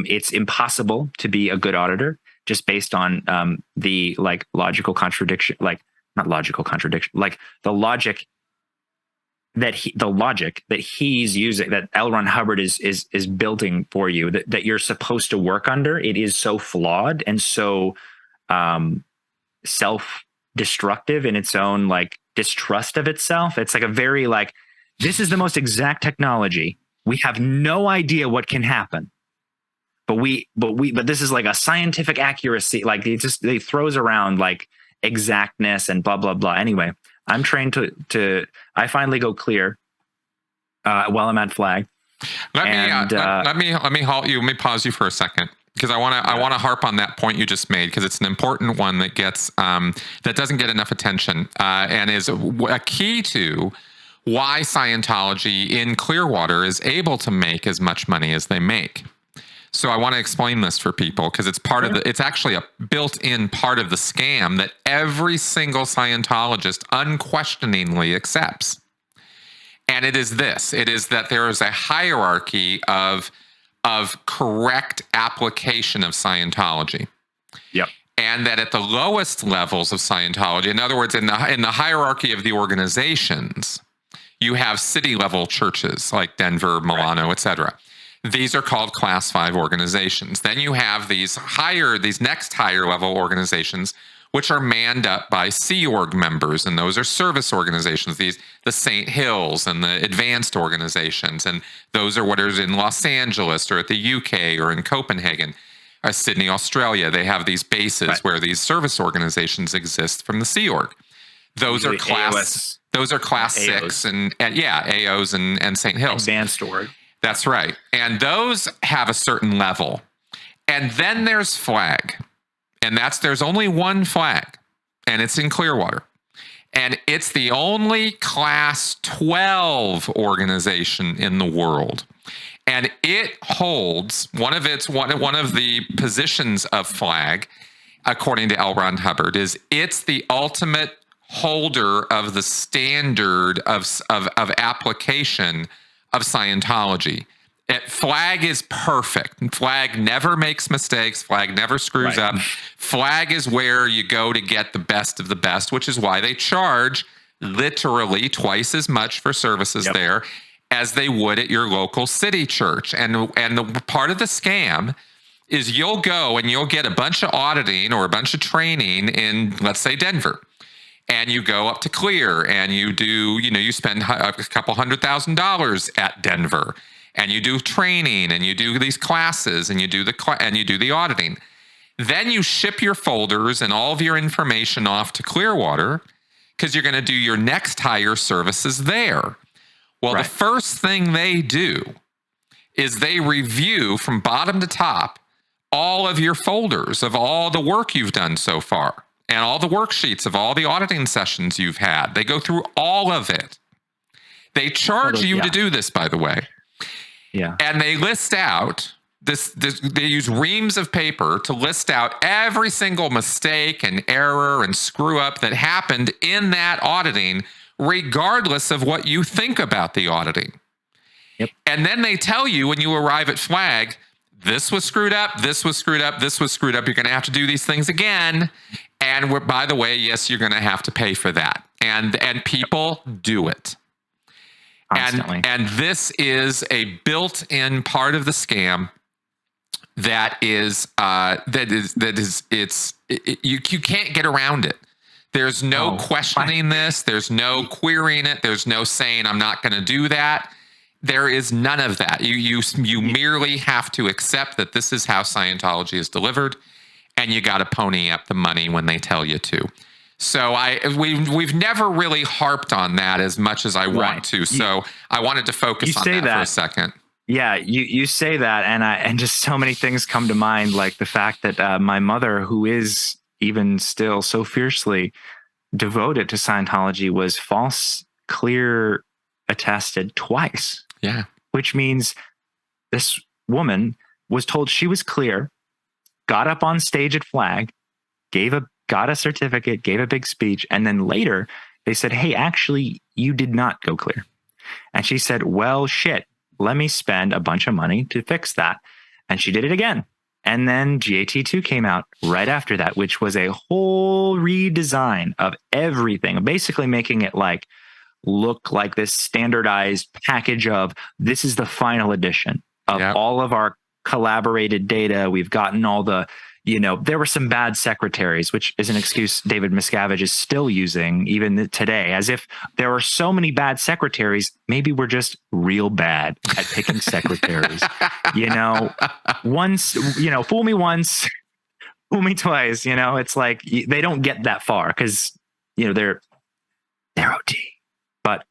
It's impossible to be a good auditor just based on the like logical contradiction, like not logical contradiction, like the logic that he's using, that L. Ron Hubbard is building for you, that you're supposed to work under. It is so flawed and so self-destructive in its own like distrust of itself. It's like a very like, this is the most exact technology. We have no idea what can happen, but this is like a scientific accuracy. Like they throws around like exactness and blah blah blah. Anyway, I'm trained to. I finally go clear while I'm at flag. Let me halt you. Let me pause you for a second because I want to harp on that point you just made because it's an important one that gets that doesn't get enough attention and is a key to why Scientology in Clearwater is able to make as much money as they make. So I want to explain this for people because it's part of it's actually a built-in part of the scam that every single Scientologist unquestioningly accepts. And it is this. It is that there is a hierarchy of correct application of Scientology. Yep. And that at the lowest levels of Scientology, in other words, in the hierarchy of the organizations, you have city-level churches like Denver, Milano, etc. These are called Class 5 organizations. Then you have these next higher level organizations, which are manned up by Sea Org members, and those are service organizations. The St. Hills and the advanced organizations, and those are what is in Los Angeles or at the UK or in Copenhagen, Sydney, Australia. They have these bases where these service organizations exist from the Sea Org. Those are class 6 and AOs and St. Hills. Advanced org. That's right. And those have a certain level. And then there's flag. And there's only one flag. And it's in Clearwater. And it's the only class 12 organization in the world. And it holds one of the positions of flag, according to L. Ron Hubbard, is it's the ultimate holder of the standard of application of Scientology. Flag is perfect. Flag never makes mistakes. Flag never screws up. Flag is where you go to get the best of the best, which is why they charge literally twice as much for services there as they would at your local city church. And the part of the scam is you'll go and you'll get a bunch of auditing or a bunch of training in, let's say, Denver. And you go up to Clear and you do, you spend a couple $100,000 at Denver and you do training and you do these classes and you do the auditing. Then you ship your folders and all of your information off to Clearwater because you're going to do your next higher services there. Well, the first thing they do is they review from bottom to top all of your folders of all the work you've done so far. And all the worksheets of all the auditing sessions you've had. They go through all of it. They charge you to do this, by the way. Yeah. And they list out they use reams of paper to list out every single mistake and error and screw up that happened in that auditing, regardless of what you think about the auditing. Yep. And then they tell you when you arrive at flag, this was screwed up, this was screwed up, this was screwed up. You're going to have to do these things again. And by the way, yes, you're going to have to pay for that. And people do it. Constantly. And this is a built-in part of the scam you can't get around it. There's no questioning this. There's no querying it. There's no saying I'm not going to do that. There is none of that. You merely have to accept that this is how Scientology is delivered, and you got to pony up the money when they tell you to. So we've never really harped on that as much as I want to. So I wanted to focus on that for a second. Yeah, you say that, and just so many things come to mind, like the fact that my mother, who is even still so fiercely devoted to Scientology, was false clear attested twice. Yeah. Which means this woman was told she was clear, got up on stage at Flag, got a certificate, gave a big speech, and then later they said, hey, actually, you did not go clear. And she said, well, shit, let me spend a bunch of money to fix that. And she did it again. And then GAT2 came out right after that, which was a whole redesign of everything, basically making it look like this standardized package of this is the final edition of all of our collaborated data. We've gotten all the, there were some bad secretaries, which is an excuse David Miscavige is still using even today, as if there are so many bad secretaries. Maybe we're just real bad at picking secretaries. Once, fool me once, fool me twice. It's like they don't get that far because, they're OT. But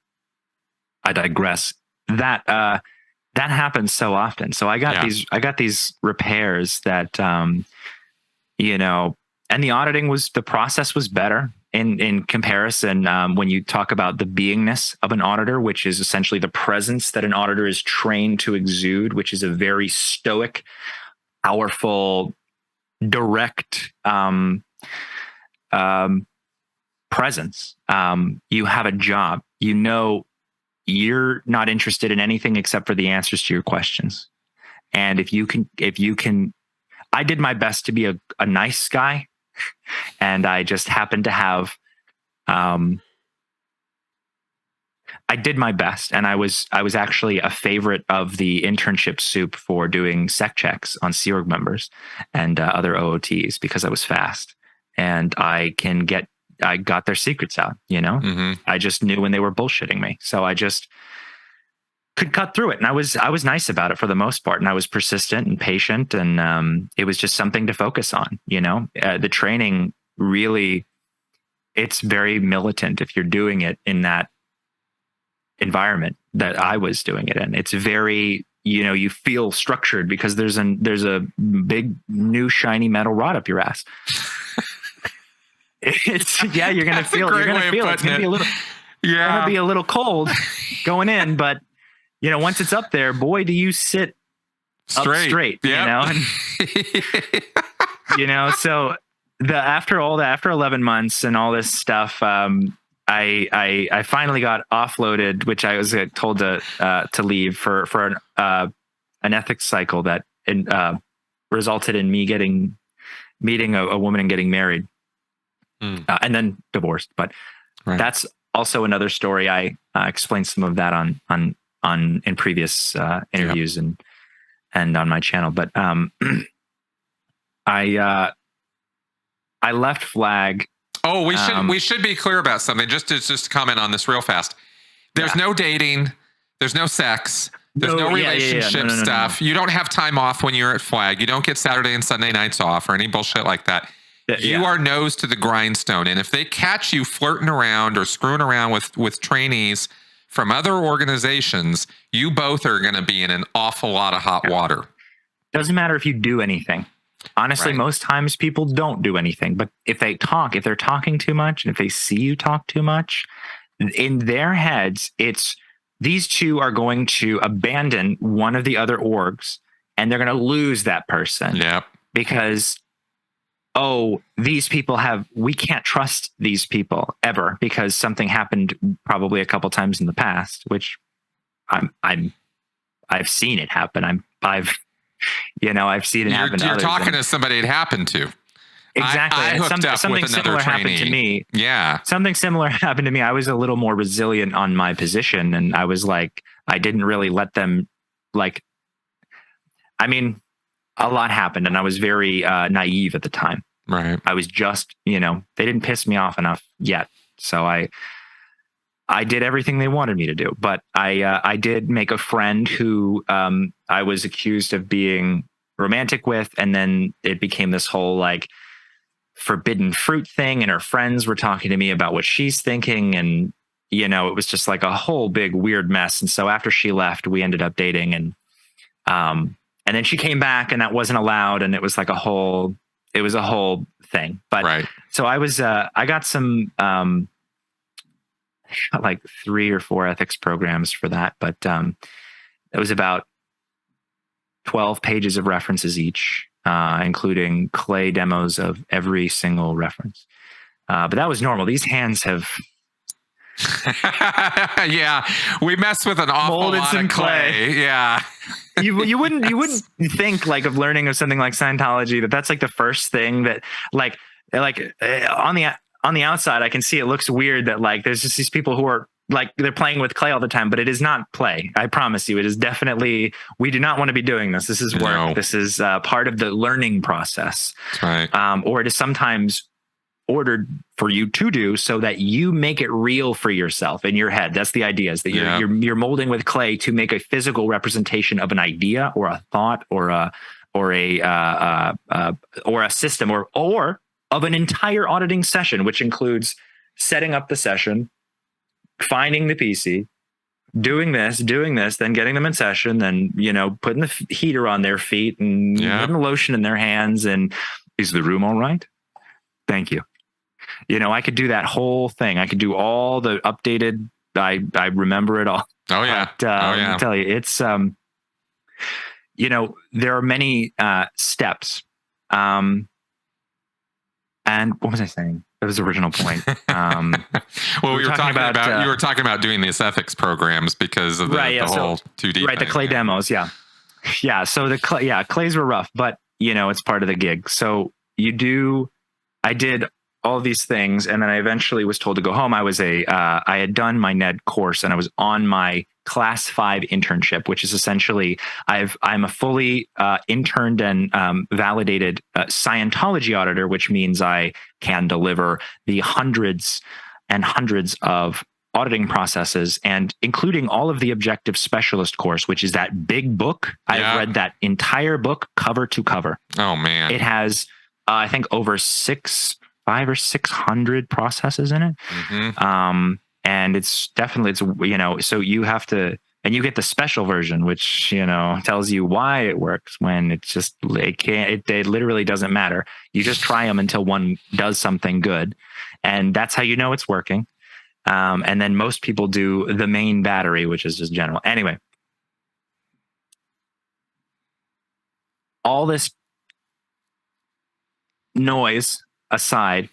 I digress. That happens so often. So I got these repairs that, and the auditing the process was better in comparison. When you talk about the beingness of an auditor, which is essentially the presence that an auditor is trained to exude, which is a very stoic, powerful, direct, presence. You have a job, you're not interested in anything except for the answers to your questions. And if you can, I did my best to be a nice guy, and I just happened to have, I did my best, and I was actually a favorite of the internship soup for doing sec checks on Sea Org members and other OOTs because I was fast, and I got their secrets out, I just knew when they were bullshitting me. So I just could cut through it. And I was nice about it for the most part. And I was persistent and patient. And it was just something to focus on, the training really, it's very militant if you're doing it in that environment that I was doing it in. It's very, you feel structured because there's a big new shiny metal rod up your ass. You're gonna feel it. It's gonna be a little cold going in, but once it's up there, boy, do you sit up straight. Yep. So after 11 months and all this stuff, I finally got offloaded, which I was told to leave for an ethics cycle that resulted in me meeting a woman and getting married. And then divorced, but that's also another story. I explained some of that in previous interviews and on my channel. But I left Flag. Oh, we should be clear about something. Just to comment on this real fast. There's no dating. There's no sex. There's no relationship stuff. No. You don't have time off when you're at Flag. You don't get Saturday and Sunday nights off or any bullshit like that. You are nose to the grindstone. And if they catch you flirting around or screwing around with trainees from other organizations, you both are going to be in an awful lot of hot water. Doesn't matter if you do anything. Honestly, most times people don't do anything. But if they're talking too much, and if they see you talk too much, in their heads, it's these two are going to abandon one of the other orgs and they're going to lose that person. Yep. Because we can't trust these people ever because something happened probably a couple times in the past, which I've seen it happen. I've seen it happen. You're talking to somebody it happened to. Exactly. I hooked up something with another similar trainee. happened to me. Yeah. Something similar happened to me. I was a little more resilient on my position, and I was like, I didn't really let them a lot happened, and I was very naive at the time. Right. I was just, they didn't piss me off enough yet. So I I did everything they wanted me to do, but I did make a friend who I was accused of being romantic with, and then it became this whole like forbidden fruit thing, and her friends were talking to me about what she's thinking, and it was just like a whole big weird mess. And so after she left, we ended up dating, and then she came back, and that wasn't allowed, and it was like a whole thing. But Right. so I got some like 3 or 4 ethics programs for that, but it was about 12 pages of references each, including clay demos of every single reference. But that was normal. These hands have yeah, we messed with an awful molded lot some of clay. Yeah. you wouldn't think like of learning of something like Scientology that's like the first thing that like on the outside, I can see it looks weird that like there's just these people who are like they're playing with clay all the time, but it is not play. I promise you, it is definitely, we do not want to be doing this. This is work. No. This is part of the learning process. That's right. Or it is sometimes ordered for you to do so that you make it real for yourself in your head. That's the idea, is that you're molding with clay to make a physical representation of an idea or a thought or a system or of an entire auditing session, which includes setting up the session, finding the PC, doing this, then getting them in session, then, putting the heater on their feet and putting the lotion in their hands. And is the room all right? Thank you. I could do that whole thing. I could do all the updated, I remember it all. Oh yeah. But, I tell you, it's, there are many steps. And what was I saying? That was the original point. Well, we were talking about you were talking about doing these ethics programs because of the whole 2D. Right, the clay demos. Yeah. So clays were rough, but it's part of the gig. So I did all of these things, and then I eventually was told to go home. I had done my NED course, and I was on my Class 5 internship, which is essentially I'm a fully interned and validated Scientology auditor, which means I can deliver the hundreds and hundreds of auditing processes, and including all of the objective specialist course, which is that big book. I've read that entire book cover to cover. Oh man. It has I think over 500 or 600 processes in it. Mm-hmm. And it's definitely, so you have to, and you get the special version, which, tells you why it works, when it's just, it literally doesn't matter. You just try them until one does something good. And that's how you know it's working. And then most people do the main battery, which is just general. Anyway, all this noise aside,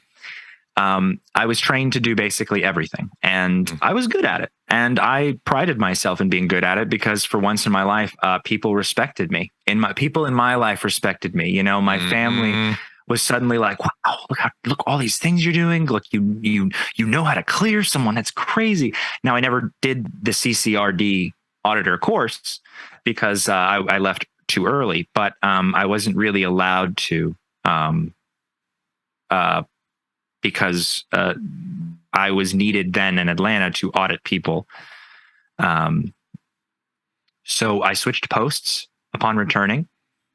I was trained to do basically everything, and I was good at it. And I prided myself in being good at it because for once in my life, people respected me. People in my life respected me. My family was suddenly like, wow, look all these things you're doing. Look, you know how to clear someone. That's crazy. Now, I never did the CCRD auditor course because I left too early, but I wasn't really allowed to because I was needed then in Atlanta to audit people. So I switched posts upon returning.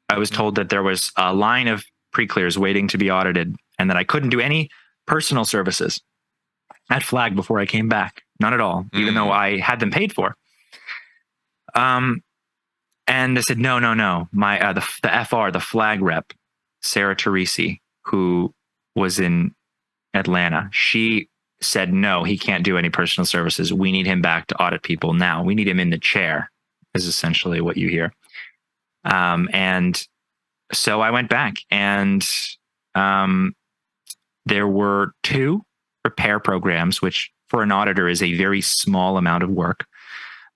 I was told that there was a line of pre-clears waiting to be audited and that I couldn't do any personal services at Flag before I came back. None at all, even though I had them paid for. And I said, no. My the FR, the Flag rep, Sarah Teresi, who was in Atlanta, she said, no, he can't do any personal services. We need him back to audit people now. We need him in the chair, is essentially what you hear. And so I went back, and there were 2 repair programs, which for an auditor is a very small amount of work.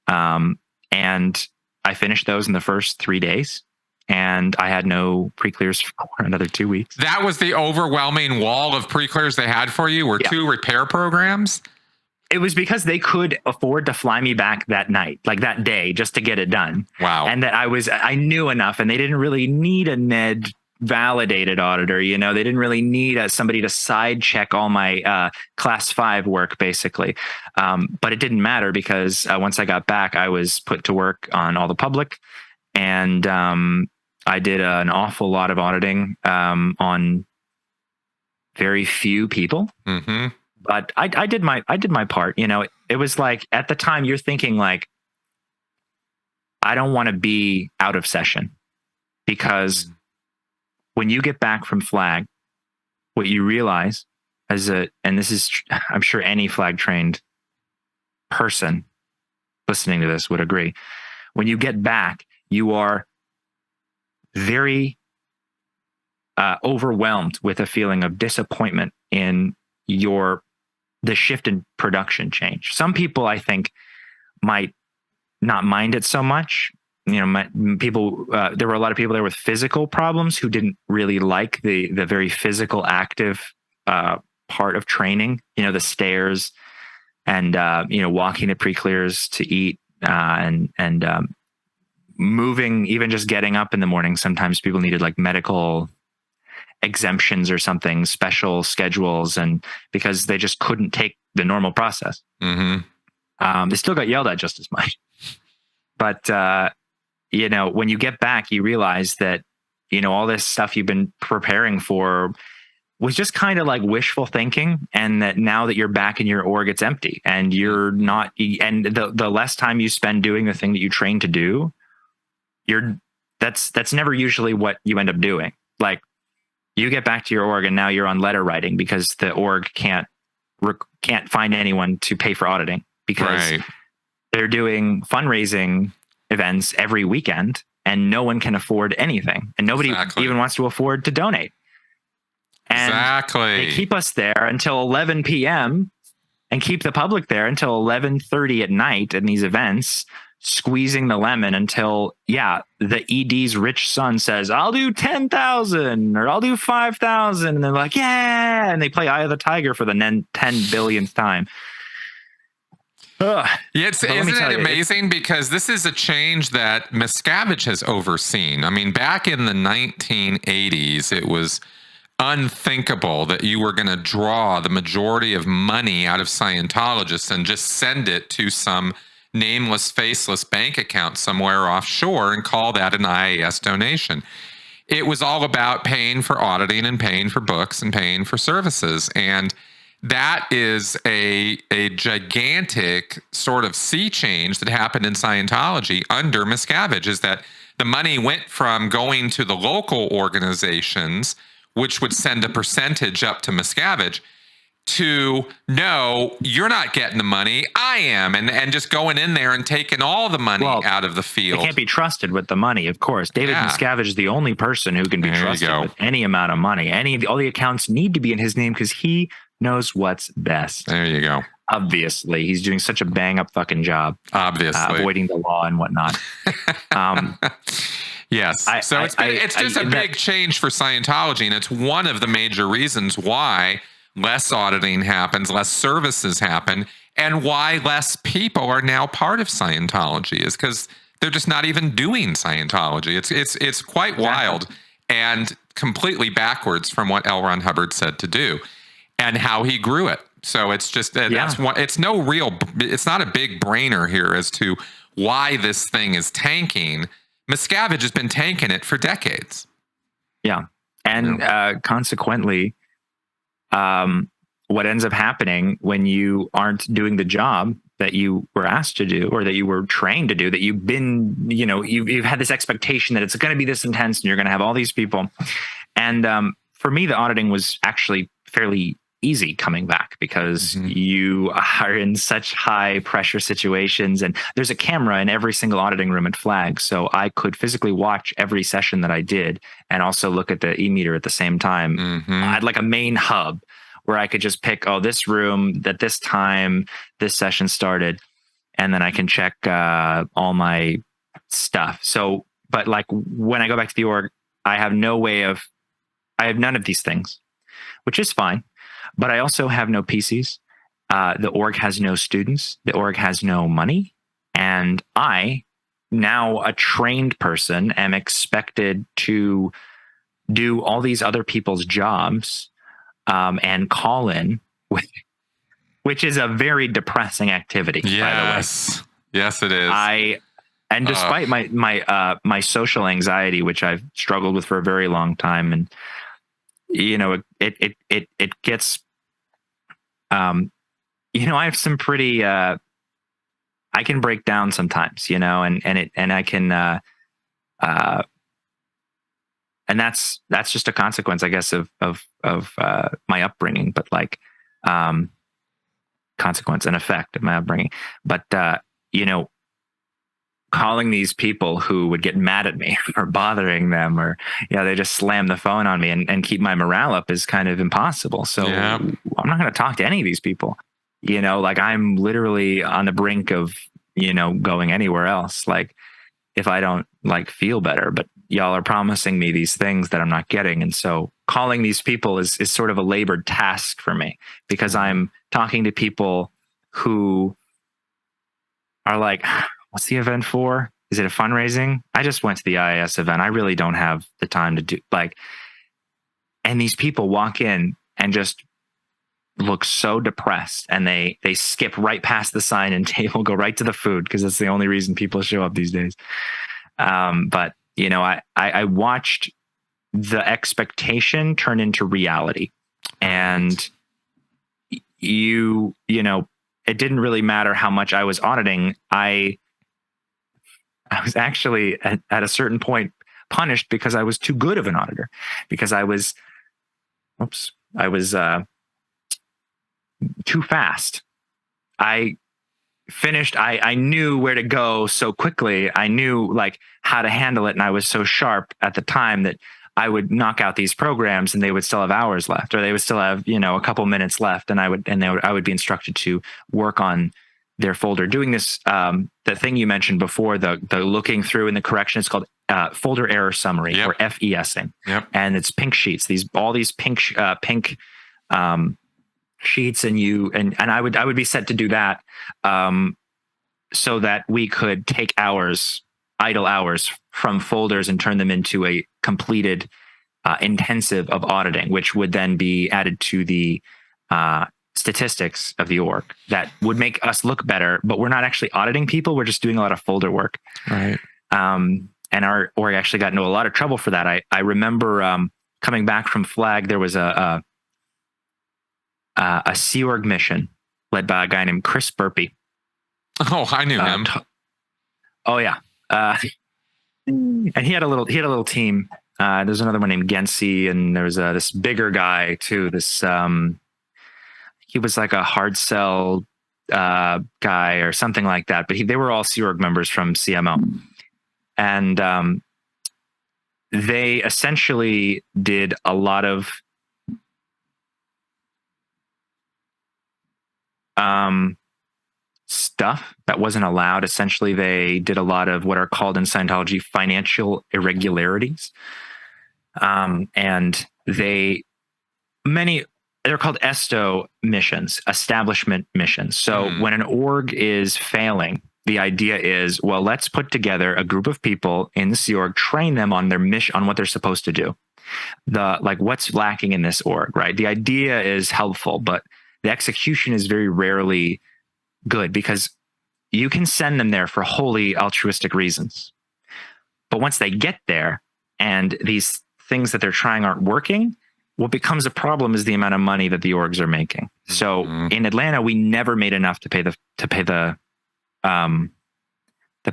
And I finished those in the first 3 days. And I had no pre-clears for another 2 weeks. That was the overwhelming wall of pre-clears they had for you, were 2 repair programs? It was because they could afford to fly me back that night, like that day, just to get it done. Wow. And that I knew enough, and they didn't really need a NED validated auditor. You know, they didn't really need somebody to side check all my class 5 work, basically. But it didn't matter because once I got back, I was put to work on all the public, and I did an awful lot of auditing on very few people. Mm-hmm. But I did my part. You know, it was like at the time you're thinking like, I don't want to be out of session, because when you get back from flag, what you realize and this is, I'm sure any flag trained person listening to this would agree. When you get back, you are very overwhelmed with a feeling of disappointment in the shift in production change. Some people, I think, might not mind it so much. You know, there were a lot of people there with physical problems who didn't really like the very physical, active part of training. You know, the stairs and walking to pre-clears to eat and moving, even just getting up in the morning. Sometimes people needed like medical exemptions or something, special schedules, and because they just couldn't take the normal process. Mm-hmm. They still got yelled at just as much. But when you get back, you realize that, all this stuff you've been preparing for was just kind of like wishful thinking, and that now that you're back in your org, it's empty, and you're not, and the less time you spend doing the thing that you trained to do, that's never usually what you end up doing. Like, you get back to your org and now you're on letter writing because the org can't find anyone to pay for auditing, because they're doing fundraising events every weekend and no one can afford anything, and nobody even wants to afford to donate. And they keep us there until 11 p.m. and keep the public there until 11:30 at night in these events, squeezing the lemon until, the ED's rich son says, I'll do 10,000 or I'll do 5,000. And they're like, yeah. And they play Eye of the Tiger for the 10 billionth time. Ugh. Yeah, isn't it amazing? Because this is a change that Miscavige has overseen. I mean, back in the 1980s, it was unthinkable that you were going to draw the majority of money out of Scientologists and just send it to some nameless, faceless bank account somewhere offshore and call that an IAS donation. It was all about paying for auditing and paying for books and paying for services. And that is a gigantic sort of sea change that happened in Scientology under Miscavige, is that the money went from going to the local organizations, which would send a percentage up to Miscavige, to, no, you're not getting the money, I am, and just going in there and taking all the money out of the field. They can't be trusted with the money, of course. David Miscavige is the only person who can be trusted with any amount of money. All the accounts need to be in his name because he knows what's best. There you go. Obviously, he's doing such a bang up fucking job. Obviously, avoiding the law and whatnot. Yes. So it's just a big change for Scientology, and it's one of the major reasons why less auditing happens, less services happen, and why less people are now part of Scientology, is because they're just not even doing Scientology. It's quite wild and completely backwards from what L. Ron Hubbard said to do and how he grew it. So it's just that's one. It's not a big brainer here as to why this thing is tanking. Miscavige has been tanking it for decades. Yeah, and consequently, what ends up happening when you aren't doing the job that you were asked to do or that you were trained to do, that you've been, you've had this expectation that it's going to be this intense and you're going to have all these people. And for me, the auditing was actually fairly easy coming back because you are in such high pressure situations, and there's a camera in every single auditing room at Flag. So I could physically watch every session that I did and also look at the e-meter at the same time. I had like a main hub where I could just pick, this room at this time, this session started, and then I can check all my stuff. So, but like when I go back to the org, I have none of these things, which is fine. But I also have no PCs. The org has no students. The org has no money. And I, now a trained person, am expected to do all these other people's jobs, and call in, which is a very depressing activity, by the way. Yes, it is. And despite my social anxiety, which I've struggled with for a very long time, and it gets, I have some pretty, I can break down sometimes, and I can, and that's just a consequence, I guess, of my upbringing, but like, consequence and effect of my upbringing. But, calling these people who would get mad at me or bothering them, or, they just slam the phone on me and keep my morale up is kind of impossible. So I'm not going to talk to any of these people, like I'm literally on the brink of, going anywhere else. Like if I don't like feel better, but y'all are promising me these things that I'm not getting. And so calling these people is sort of a labored task for me, because I'm talking to people who are like, what's the event for? Is it a fundraising? I just went to the IIS event. I really don't have the time to do and these people walk in and just look so depressed, and they skip right past the sign and table, go right to the food, because that's the only reason people show up these days. But I watched the expectation turn into reality, and it didn't really matter how much I was auditing. I was actually at a certain point punished because I was too good of an auditor, because I was too fast. I finished. I knew where to go so quickly. I knew like how to handle it. And I was so sharp at the time that I would knock out these programs and they would still have hours left, or they would still have, a couple minutes left. And I would be instructed to work on their folder, doing this, the thing you mentioned before, the looking through and the correction. It's called folder error summary, or FESing. Yep. And it's pink sheets, all these pink sheets, and I would be set to do that, so that we could take idle hours from folders and turn them into a completed intensive of auditing, which would then be added to the statistics of the org that would make us look better, but we're not actually auditing people. We're just doing a lot of folder work. Right. And our org actually got into a lot of trouble for that. I remember coming back from Flag, there was a Sea Org mission led by a guy named Chris Burpee. Oh, I knew him. Oh yeah. And he had a little team. There's another one named Gensi, and there was this bigger guy too. This he was like a hard sell guy or something like that. But they were all Sea Org members from CMO, and they essentially did a lot of stuff that wasn't allowed. Essentially, they did a lot of what are called in Scientology financial irregularities. And they're called ESTO missions, establishment missions. So when an org is failing, the idea is, well, let's put together a group of people in the Sea Org, train them on their mission, on what they're supposed to do. What's lacking in this org, right? The idea is helpful, but the execution is very rarely good, because you can send them there for wholly altruistic reasons. But once they get there and these things that they're trying aren't working, what becomes a problem is the amount of money that the orgs are making. So in Atlanta, we never made enough to pay the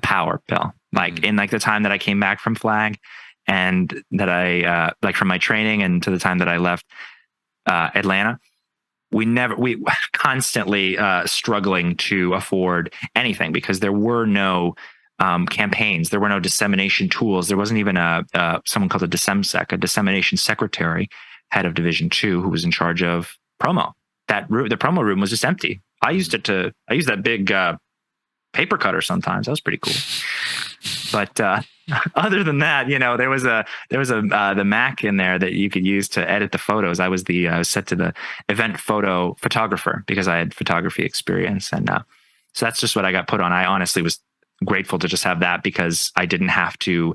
power bill. In the time that I came back from Flag, and that I from my training, and to the time that I left Atlanta, we constantly struggling to afford anything, because there were no campaigns, there were no dissemination tools. There wasn't even someone called a DissemSec, a dissemination secretary, head of Division 2, who was in charge of promo. The promo room was just empty. I used that big paper cutter sometimes. That was pretty cool. But other than that, there was the Mac in there that you could use to edit the photos. I was set to the event photographer, because I had photography experience, and so that's just what I got put on. I honestly was grateful to just have that, because I didn't have to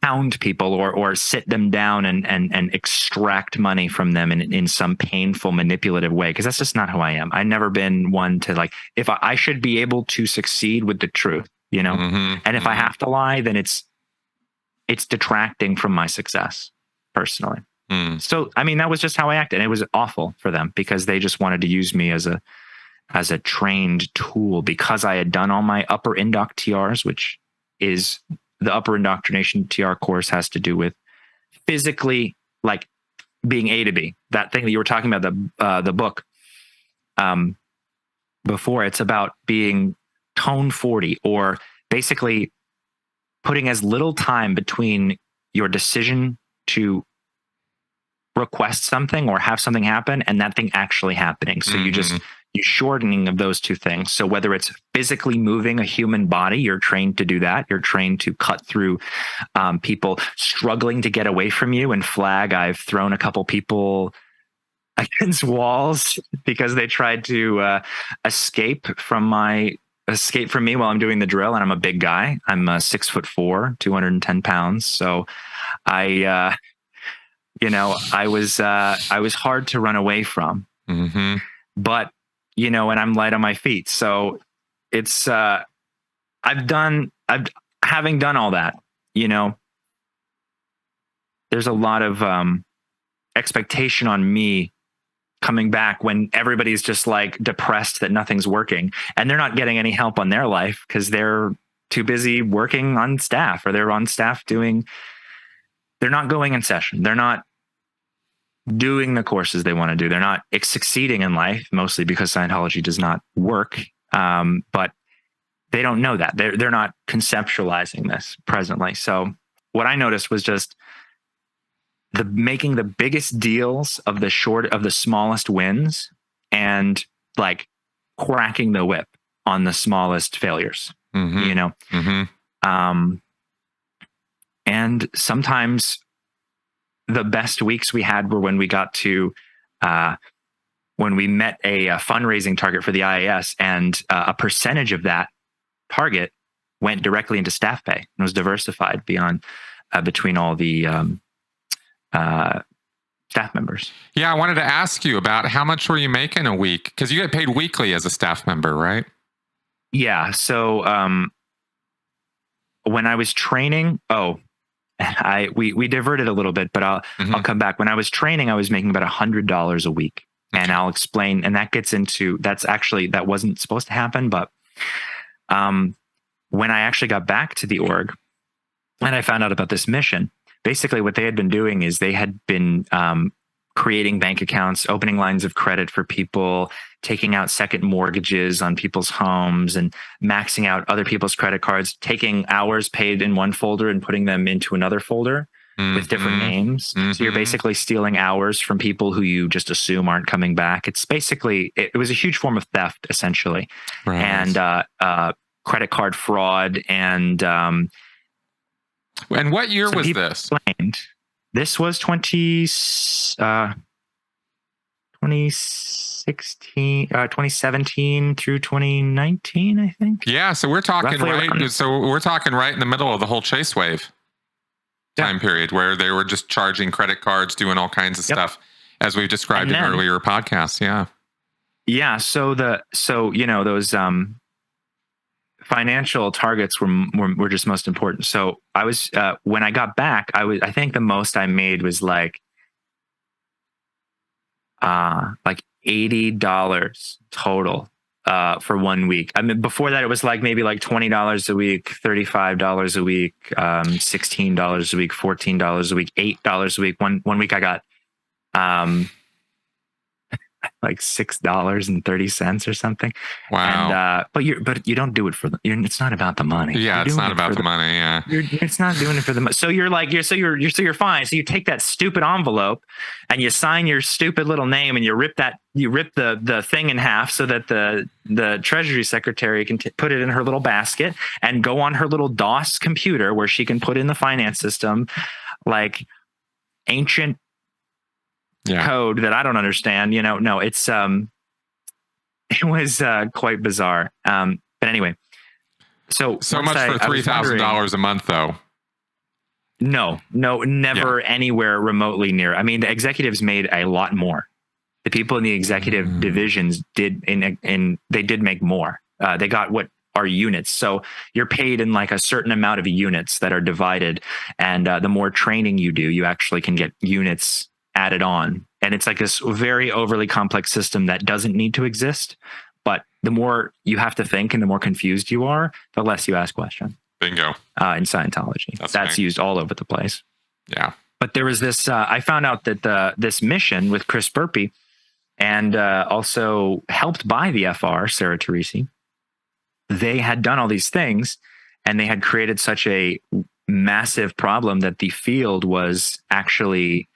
hound people or sit them down and extract money from them in some painful manipulative way, because that's just not who I am. I've never been one to like, if I should be able to succeed with the truth, you know. And if I have to lie, then it's detracting from my success personally. So I mean, that was just how I acted, and it was awful for them because they just wanted to use me as a trained tool, because I had done all my upper indoc TRs, which is the upper indoctrination TR course has to do with physically, like being A to B. That thing that you were talking about, the book before, it's about being tone 40, or basically putting as little time between your decision to request something or have something happen and that thing actually happening. So you shortening of those two things. So whether it's physically moving a human body, you're trained to do that. You're trained to cut through people struggling to get away from you and flag. I've thrown a couple people against walls because they tried to escape from me while I'm doing the drill. And I'm a big guy. I'm 6'4", 210 pounds. So I was hard to run away from, but and I'm light on my feet. So it's, having done all that, there's a lot of, expectation on me coming back when everybody's just like depressed that nothing's working, and they're not getting any help on their life because they're too busy working on staff, or they're on staff they're not going in session. They're not doing the courses they want to do. They're not succeeding in life, mostly because Scientology does not work. But they don't know that. They're not conceptualizing this presently. So what I noticed was just making the biggest deals of the smallest wins, and like cracking the whip on the smallest failures, and sometimes the best weeks we had were when we got to, when we met a fundraising target for the IAS, and a percentage of that target went directly into staff pay and was diversified beyond between all the staff members. Yeah, I wanted to ask you about how much were you making a week? Because you get paid weekly as a staff member, right? Yeah. So when I was training, we diverted a little bit, but I'll come back. When I was training, I was making about $100 a week, and I'll explain. And that gets into that wasn't supposed to happen, but when I actually got back to the org and I found out about this mission, basically what they had been doing is they had been creating bank accounts, opening lines of credit for people, taking out second mortgages on people's homes, and maxing out other people's credit cards, taking hours paid in one folder and putting them into another folder with different names. So you're basically stealing hours from people who you just assume aren't coming back. It's basically, it was a huge form of theft, essentially. Right. And credit card fraud. And what year was this? This was 2017 through 2019, I think. Yeah, so we're talking we're talking right in the middle of the whole Chase wave time period, where they were just charging credit cards, doing all kinds of stuff, as we've described in earlier podcasts. Yeah. Yeah. So those financial targets were just most important. So I was when I got back, I think the most I made was like $80 total for 1 week. I mean, before that it was like maybe like $20 a week, $35 a week, $16 a week, $14 a week, $8 a week. One week I got like $6.30 or something. Wow. And but you don't do it for it's not about the money. Yeah, it's not about the money. Yeah, it's not doing it for the money. So you're fine. So you take that stupid envelope and you sign your stupid little name, and you rip the thing in half so that the Treasury Secretary can put it in her little basket and go on her little DOS computer where she can put in the finance system like ancient code that I don't understand. No, it's it was quite bizarre. But anyway, so much for $3,000 a month, though. No, never anywhere remotely near. I mean, the executives made a lot more. The people in the executive divisions did, they did make more. They got what are units. So you're paid in like a certain amount of units that are divided. And the more training you do, you actually can get units added on. And it's like this very overly complex system that doesn't need to exist. But the more you have to think and the more confused you are, the less you ask questions. Bingo. In Scientology. That's used all over the place. Yeah. But there was this, I found out that this mission with Chris Burpee and also helped by the FR, Sarah Teresi, they had done all these things and they had created such a massive problem that the field was actually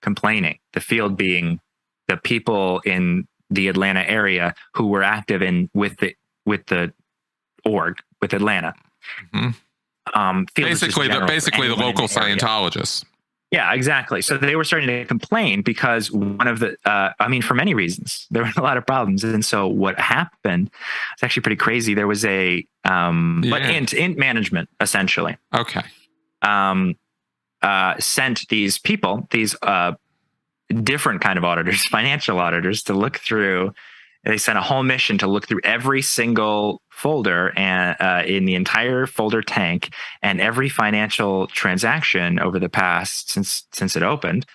complaining. The field being the people in the Atlanta area who were active in with the org with Atlanta. Mm-hmm. Basically the local Scientologists. Yeah, exactly. So they were starting to complain because one of the, for many reasons, there were a lot of problems. And so what happened, it's actually pretty crazy. There was a, but int management, essentially. Okay. Sent these people, these different kind of auditors, financial auditors, to look through. They sent a whole mission to look through every single folder and in the entire folder tank and every financial transaction over the past since it opened,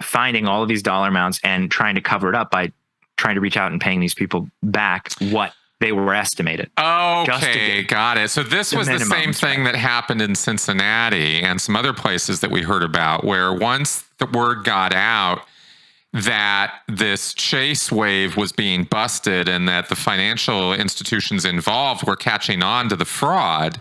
finding all of these dollar amounts and trying to cover it up by trying to reach out and paying these people back what they were estimated. Okay, got it. So this was the same thing that happened in Cincinnati and some other places that we heard about, where once the word got out that this chase wave was being busted and that the financial institutions involved were catching on to the fraud,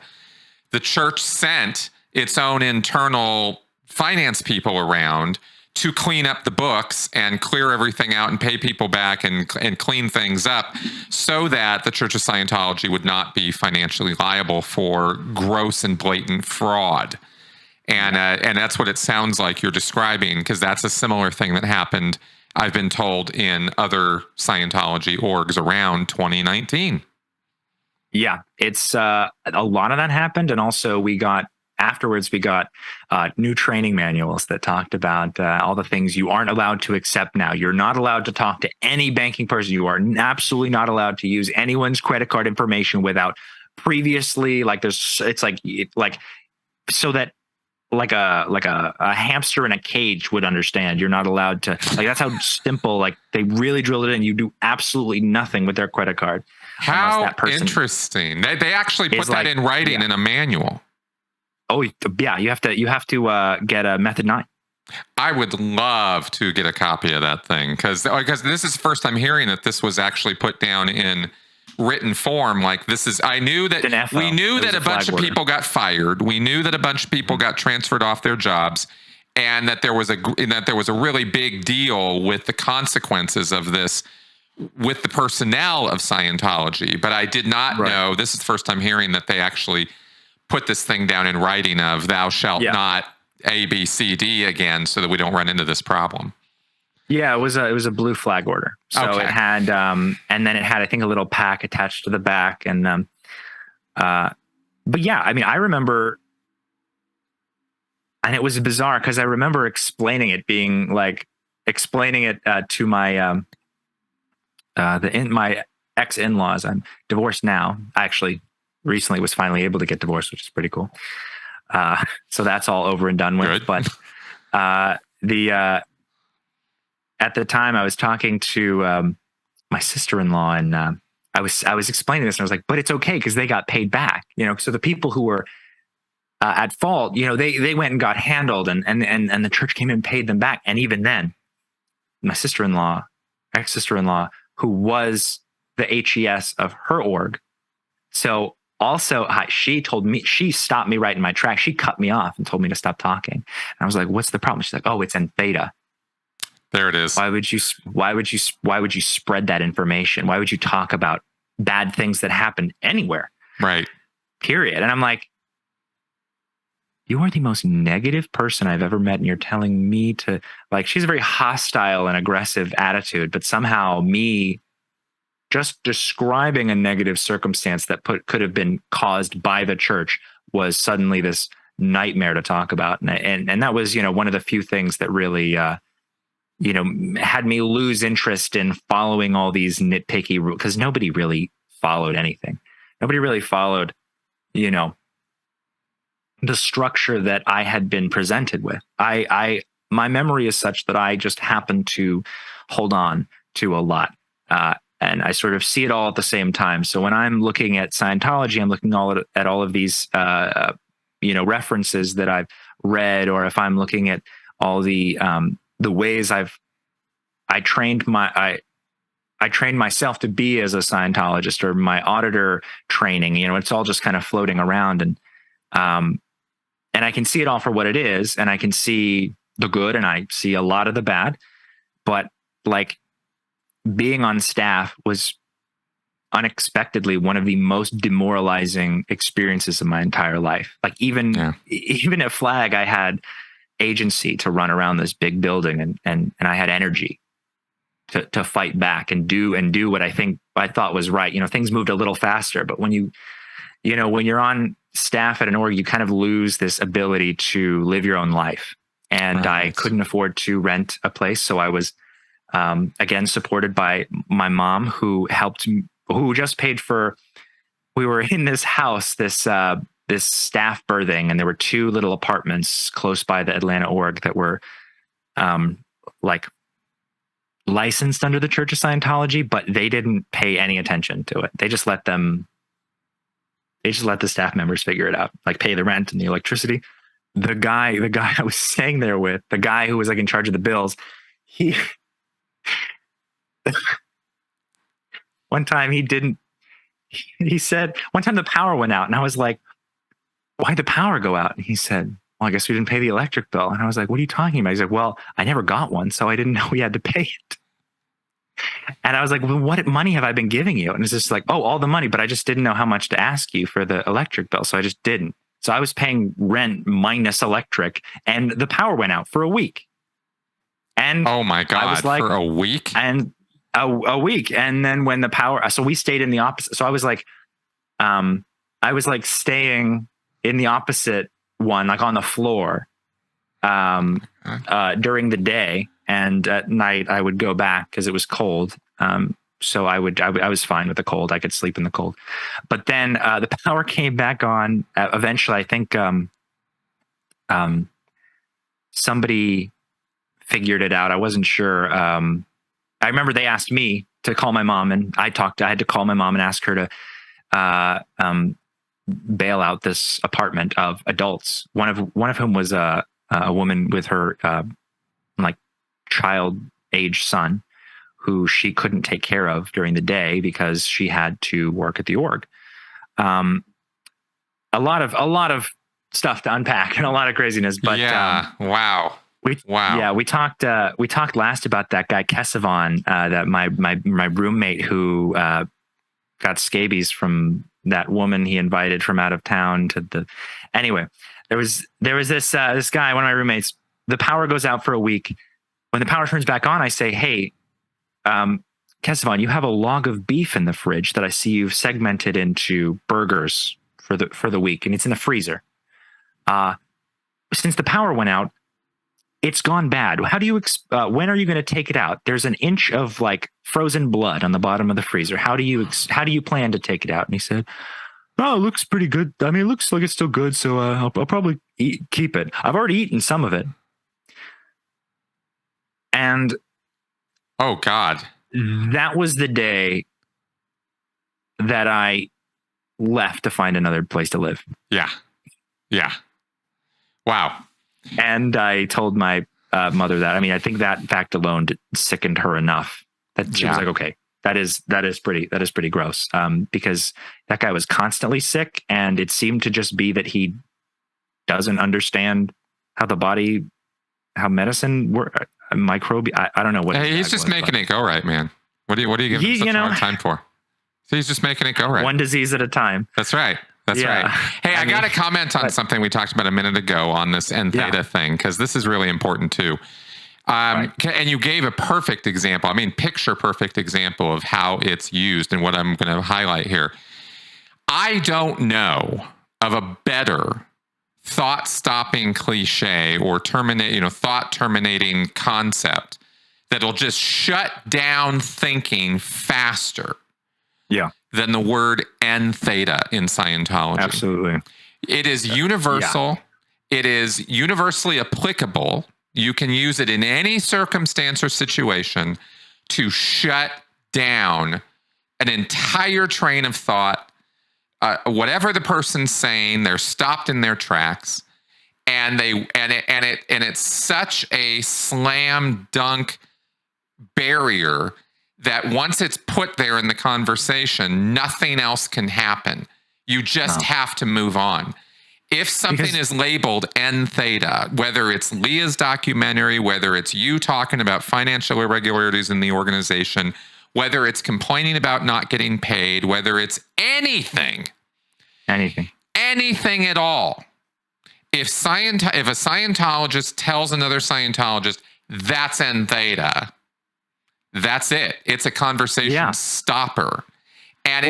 the church sent its own internal finance people around to clean up the books and clear everything out and pay people back and clean things up so that the Church of Scientology would not be financially liable for gross and blatant fraud. And that's what it sounds like you're describing, because that's a similar thing that happened, I've been told, in other Scientology orgs around 2019. Yeah, it's a lot of that happened. And also afterwards we got new training manuals that talked about all the things you aren't allowed to accept now. You're not allowed to talk to any banking person. You are absolutely not allowed to use anyone's credit card information without previously, so that like a hamster in a cage would understand. You're not allowed to, that's how simple, they really drilled it in. You do absolutely nothing with their credit card. How interesting. They actually put that in writing in a manual. Oh yeah. You have to get a Method 9. I would love to get a copy of that thing because this is the first time hearing that this was actually put down in written form. We knew that a bunch of people got fired. We knew that a bunch of people got transferred off their jobs, and that there was a really big deal with the consequences of this with the personnel of Scientology. But I did not know, this is the first time hearing that they actually put this thing down in writing of thou shalt not A, B, C, D again, so that we don't run into this problem. Yeah, it was a blue flag order. So it had, and then it had, I think, a little pack attached to the back. And, but yeah, I remember, and it was bizarre because I remember explaining it to my, my ex-in-laws. I'm divorced now. I actually recently was finally able to get divorced, which is pretty cool. So that's all over and done with. Good. But, at the time I was talking to my sister-in-law, and I was explaining this, and I was like, but it's okay because they got paid back, so the people who were at fault, they went and got handled, and the church came and paid them back. And even then, my ex-sister-in-law, who was the HES of her org, so also she stopped me right in my tracks. She cut me off and told me to stop talking. And I was like, what's the problem? She's like, oh, it's in theta. There it is. Why would you spread that information? Why would you talk about bad things that happen anywhere? Right. Period. And I'm like, you are the most negative person I've ever met, and you're telling me to, she's a very hostile and aggressive attitude, but somehow me just describing a negative circumstance that could have been caused by the church was suddenly this nightmare to talk about. And that was, one of the few things that really, had me lose interest in following all these nitpicky rules, because nobody really followed anything. Nobody really followed, the structure that I had been presented with. My memory is such that I just happened to hold on to a lot. And I sort of see it all at the same time. So when I'm looking at Scientology, I'm looking at all of these, references that I've read, or if I'm looking at all the ways I trained myself to be as a Scientologist, or my auditor training, it's all just kind of floating around. And I can see it all for what it is. And I can see the good and I see a lot of the bad, but like being on staff was unexpectedly one of the most demoralizing experiences of my entire life. Like even at Flag, I had agency to run around this big building and I had energy to fight back and do what I thought was right. Things moved a little faster, but when you're on staff at an org, you kind of lose this ability to live your own life. And right. I couldn't afford to rent a place. So I was, again, supported by my mom, who just paid for, we were in this house, this staff berthing, and there were 2 little apartments close by the Atlanta org that were like licensed under the Church of Scientology, but they didn't pay any attention to it. They just let the staff members figure it out, like pay the rent and the electricity. The guy I was staying there with, the guy who was like in charge of the bills, one time he said, one time the power went out, and I was like, why'd the power go out? And he said, well, I guess we didn't pay the electric bill. And I was like, what are you talking about? He's like, well, I never got one, so I didn't know we had to pay it. And I was like, well, what money have I been giving you? And it's just like, oh, all the money, but I just didn't know how much to ask you for the electric bill, so I just didn't. So I was paying rent minus electric, and the power went out for a week. And oh my God, I was like, for a week? And a week. And then when the power, so we stayed in the opposite. So I was like staying in the opposite one, like on the floor, during the day, and at night I would go back because it was cold. So I was fine with the cold. I could sleep in the cold, but then the power came back on. Eventually, I think somebody figured it out. I wasn't sure. I remember they asked me to call my mom, and I had to call my mom and ask her to bail out this apartment of adults. One of whom was a woman with her like child age son, who she couldn't take care of during the day because she had to work at the org. A lot of stuff to unpack and a lot of craziness, but wow. We talked last about that guy Kesavan, that my roommate who got scabies from that woman he invited from out of town anyway, there was this guy, one of my roommates. The power goes out for a week. When the power turns back on, I say, hey, Kesavan, you have a log of beef in the fridge that I see you've segmented into burgers for the week, and it's in the freezer. Since the power went out, it's gone bad. How do you? When are you going to take it out? There's an inch of like frozen blood on the bottom of the freezer. How do you plan to take it out? And he said, "Oh, it looks pretty good. I mean, it looks like it's still good, so I'll probably keep it. I've already eaten some of it." And oh God, that was the day that I left to find another place to live. Yeah. Wow. And I told my mother that. I mean, I think that fact alone sickened her enough that she was like, "Okay, that is pretty gross." Because that guy was constantly sick, and it seemed to just be that he doesn't understand how the body, how medicine works. I don't know what. Hey, he's just making it go right, man. What do you give him such a hard time for? So he's just making it go right. One disease at a time. That's right. Right. Hey, I got to comment on something we talked about a minute ago on this N theta thing, because this is really important too. And you gave a perfect example. I mean, picture perfect example of how it's used and what I'm going to highlight here. I don't know of a better thought stopping cliche or thought terminating concept that'll just shut down thinking faster than the word N theta in Scientology. Absolutely. It is universal. Yeah. It is universally applicable. You can use it in any circumstance or situation to shut down an entire train of thought. Whatever the person's saying, they're stopped in their tracks, and it's such a slam dunk barrier that once it's put there in the conversation, nothing else can happen. You just have to move on. If something is labeled N theta, whether it's Leah's documentary, whether it's you talking about financial irregularities in the organization, whether it's complaining about not getting paid, whether it's anything at all, if a Scientologist tells another Scientologist that's N theta, that's it. It's a conversation stopper. And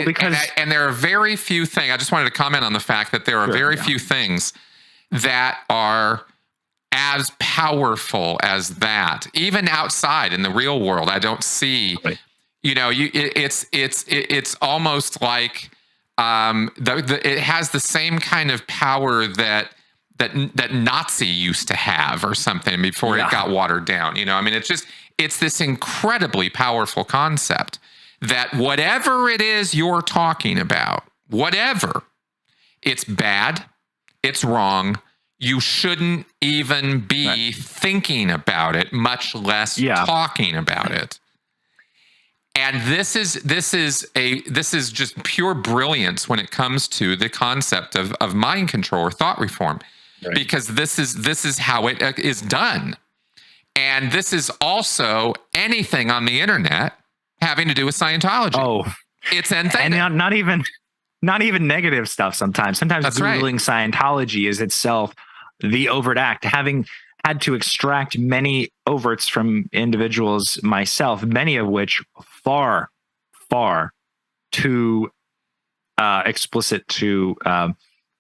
and there are very few things. I just wanted to comment on the fact that there are very few things that are as powerful as that. Even outside in the real world, I don't see. Right. It's almost like it has the same kind of power that Nazi used to have or something before it got watered down. It's this incredibly powerful concept that whatever it is you're talking about, whatever, it's bad, it's wrong, you shouldn't even be thinking about it, much less talking about it. And this is just pure brilliance when it comes to the concept of mind control or thought reform, because this is how it is done. And this is also anything on the internet having to do with Scientology. Oh, it's N theta. And not even negative stuff. Sometimes Googling Scientology is itself the overt act. Having had to extract many overts from individuals myself, many of which far too explicit to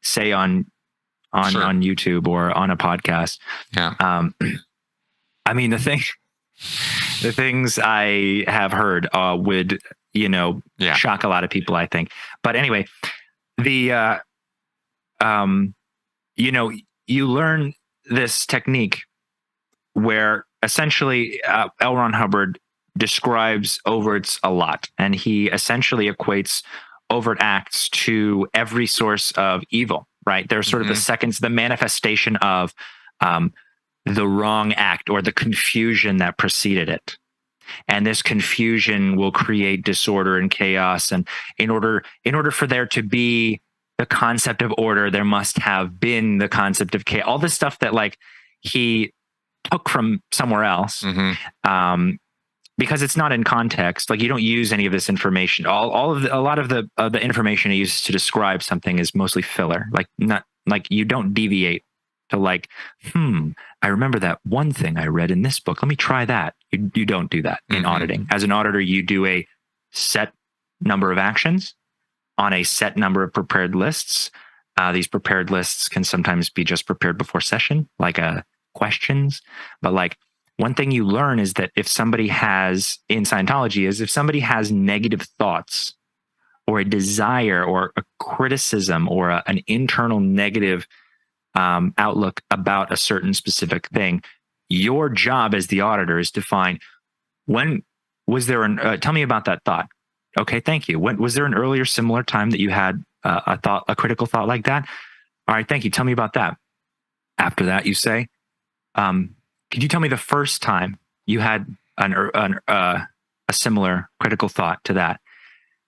say on YouTube or on a podcast. Yeah. I mean, the things I have heard would, shock a lot of people, I think. But anyway, you learn this technique where essentially L. Ron Hubbard describes overts a lot, and he essentially equates overt acts to every source of evil, right? They're sort of the manifestation of the wrong act or the confusion that preceded it. And this confusion will create disorder and chaos. And in order for there to be the concept of order, there must have been the concept of chaos. All this stuff that he took from somewhere else, because it's not in context. You don't use any of this information. A lot of the information he uses to describe something is mostly filler. You don't deviate to I remember that one thing I read in this book. Let me try that. You don't do that in auditing. As an auditor, you do a set number of actions on a set number of prepared lists. These prepared lists can sometimes be just prepared before session, questions. But one thing you learn is that if somebody has negative thoughts or a desire or a criticism or an internal negative outlook about a certain specific thing, your job as the auditor is to find when was there tell me about that thought. Okay, thank you. When was there an earlier similar time that you had a critical thought like that? All right, thank you. Tell me about that. After that, you say, could you tell me the first time you had a similar critical thought to that?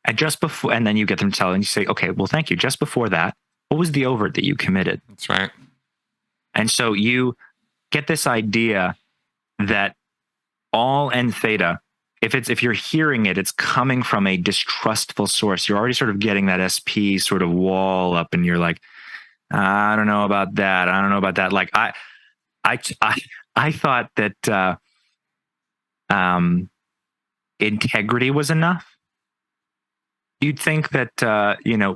And just before, and then you get them to tell, and you say, okay, well, thank you. Just before that, what was the overt that you committed? That's right. And so you get this idea that all N theta, if you're hearing it, it's coming from a distrustful source. You're already sort of getting that SP sort of wall up, and you're like, I don't know about that. I don't know about that. I thought that integrity was enough. you'd think that,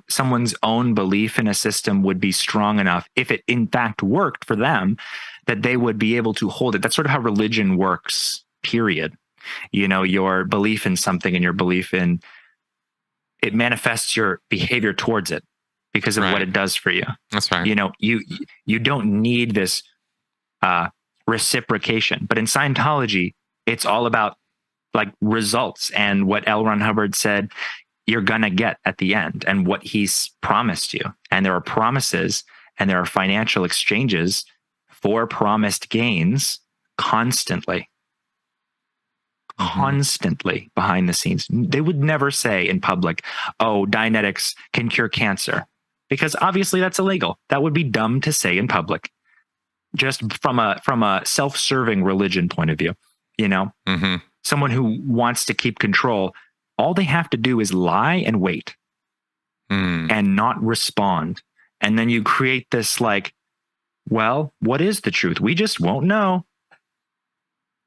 someone's own belief in a system would be strong enough, if it in fact worked for them, that they would be able to hold it. That's sort of how religion works, period. Your belief in something and your belief in it manifests your behavior towards it because of what it does for you. That's right. You don't need this reciprocation. But in Scientology, it's all about like results and what L. Ron Hubbard said you're going to get at the end and what he's promised you. And there are promises and there are financial exchanges for promised gains constantly behind the scenes. They would never say in public, oh, Dianetics can cure cancer, because obviously that's illegal. That would be dumb to say in public, just from a self-serving religion point of view. Someone who wants to keep control, all they have to do is lie and wait and not respond. And then you create this like, well, what is the truth? We just won't know.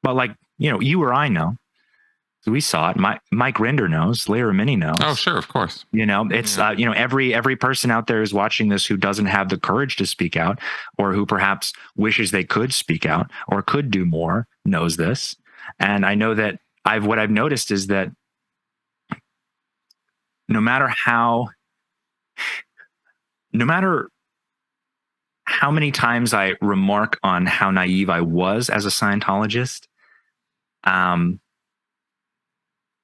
But like, you or I know. We saw it. Mike Rinder knows. Lyra Mini knows. Oh, sure, of course. It's every person out there is watching this who doesn't have the courage to speak out, or who perhaps wishes they could speak out or could do more, knows this. And I know that what I've noticed is that no matter how many times I remark on how naive I was as a Scientologist,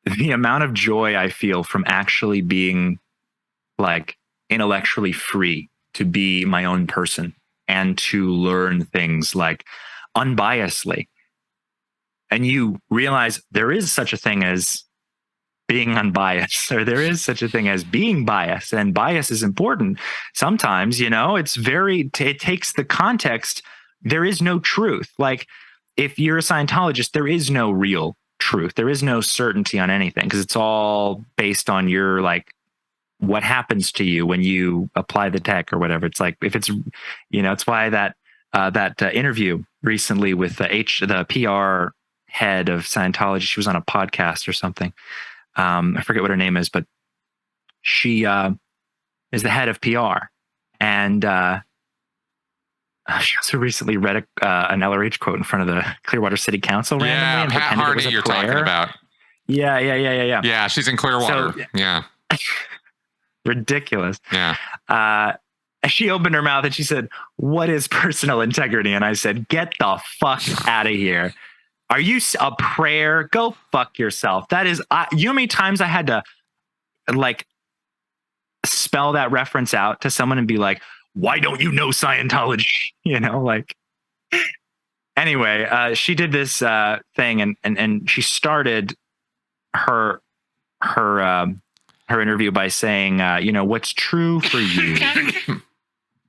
the amount of joy I feel from actually being like intellectually free to be my own person and to learn things like unbiasedly. And you realize there is such a thing as being unbiased, or there is such a thing as being biased, and bias is important. Sometimes, it takes the context. There is no truth. Like if you're a Scientologist, there is no real truth. There is no certainty on anything, because it's all based on your like what happens to you when you apply the tech or whatever. It's like if it's it's why that interview recently with the PR head of Scientology, she was on a podcast or something. I forget what her name is, but she is the head of PR, and she also recently read an LRH quote in front of the Clearwater City Council randomly. And Pat Hardy you're talking about. Yeah. Yeah, she's in Clearwater. So, yeah. Ridiculous. Yeah. She opened her mouth and she said, "What is personal integrity?" And I said, "Get the fuck out of here. Are you a prayer? Go fuck yourself." That is, you know how many times I had to like spell that reference out to someone and be like, "Why don't you know Scientology?" Anyway, she did this thing and she started her interview by saying, what's true for you.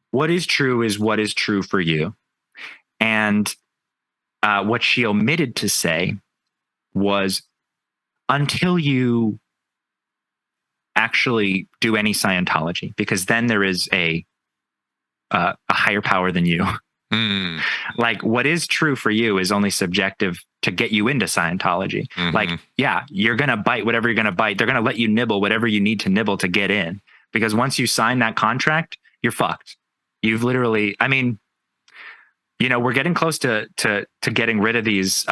What is true is what is true for you. And what she omitted to say was, until you actually do any Scientology, because then there is a higher power than you. Like what is true for you is only subjective to get you into Scientology. Like, yeah, you're going to bite whatever you're going to bite. They're going to let you nibble whatever you need to nibble to get in, because once you sign that contract, you're fucked. You've literally, we're getting close to getting rid of these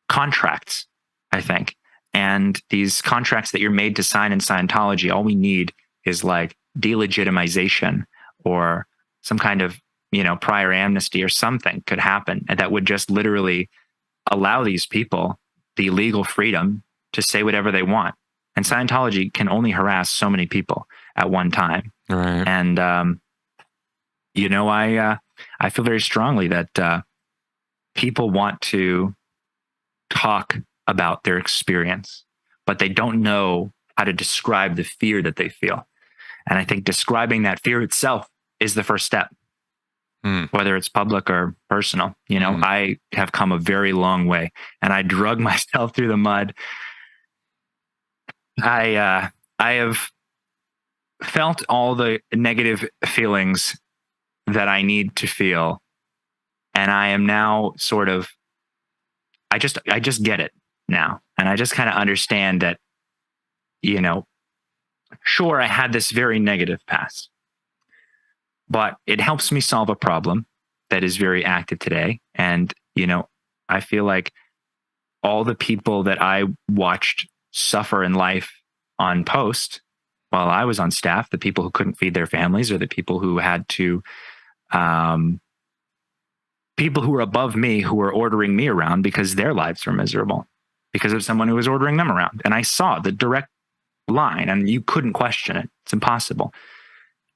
contracts, I think. And these contracts that you're made to sign in Scientology, all we need is like delegitimization or some kind of, prior amnesty or something could happen. And that would just literally allow these people the legal freedom to say whatever they want. And Scientology can only harass so many people at one time. Right. And, I feel very strongly that people want to talk about their experience, but they don't know how to describe the fear that they feel. And I think describing that fear itself is the first step, whether it's public or personal. I have come a very long way, and I drug myself through the mud. I have felt all the negative feelings that I need to feel. And I am now sort of, I just get it now. And I just kind of understand that you know, sure, I had this very negative past, but it helps me solve a problem that is very active today. And, you know, I feel like all the people that I watched suffer in life on post while I was on staff, the people who couldn't feed their families, or the people who had to, people who were above me who were ordering me around because their lives were miserable because of someone who was ordering them around. And I saw the direct line, and you couldn't question it. It's impossible.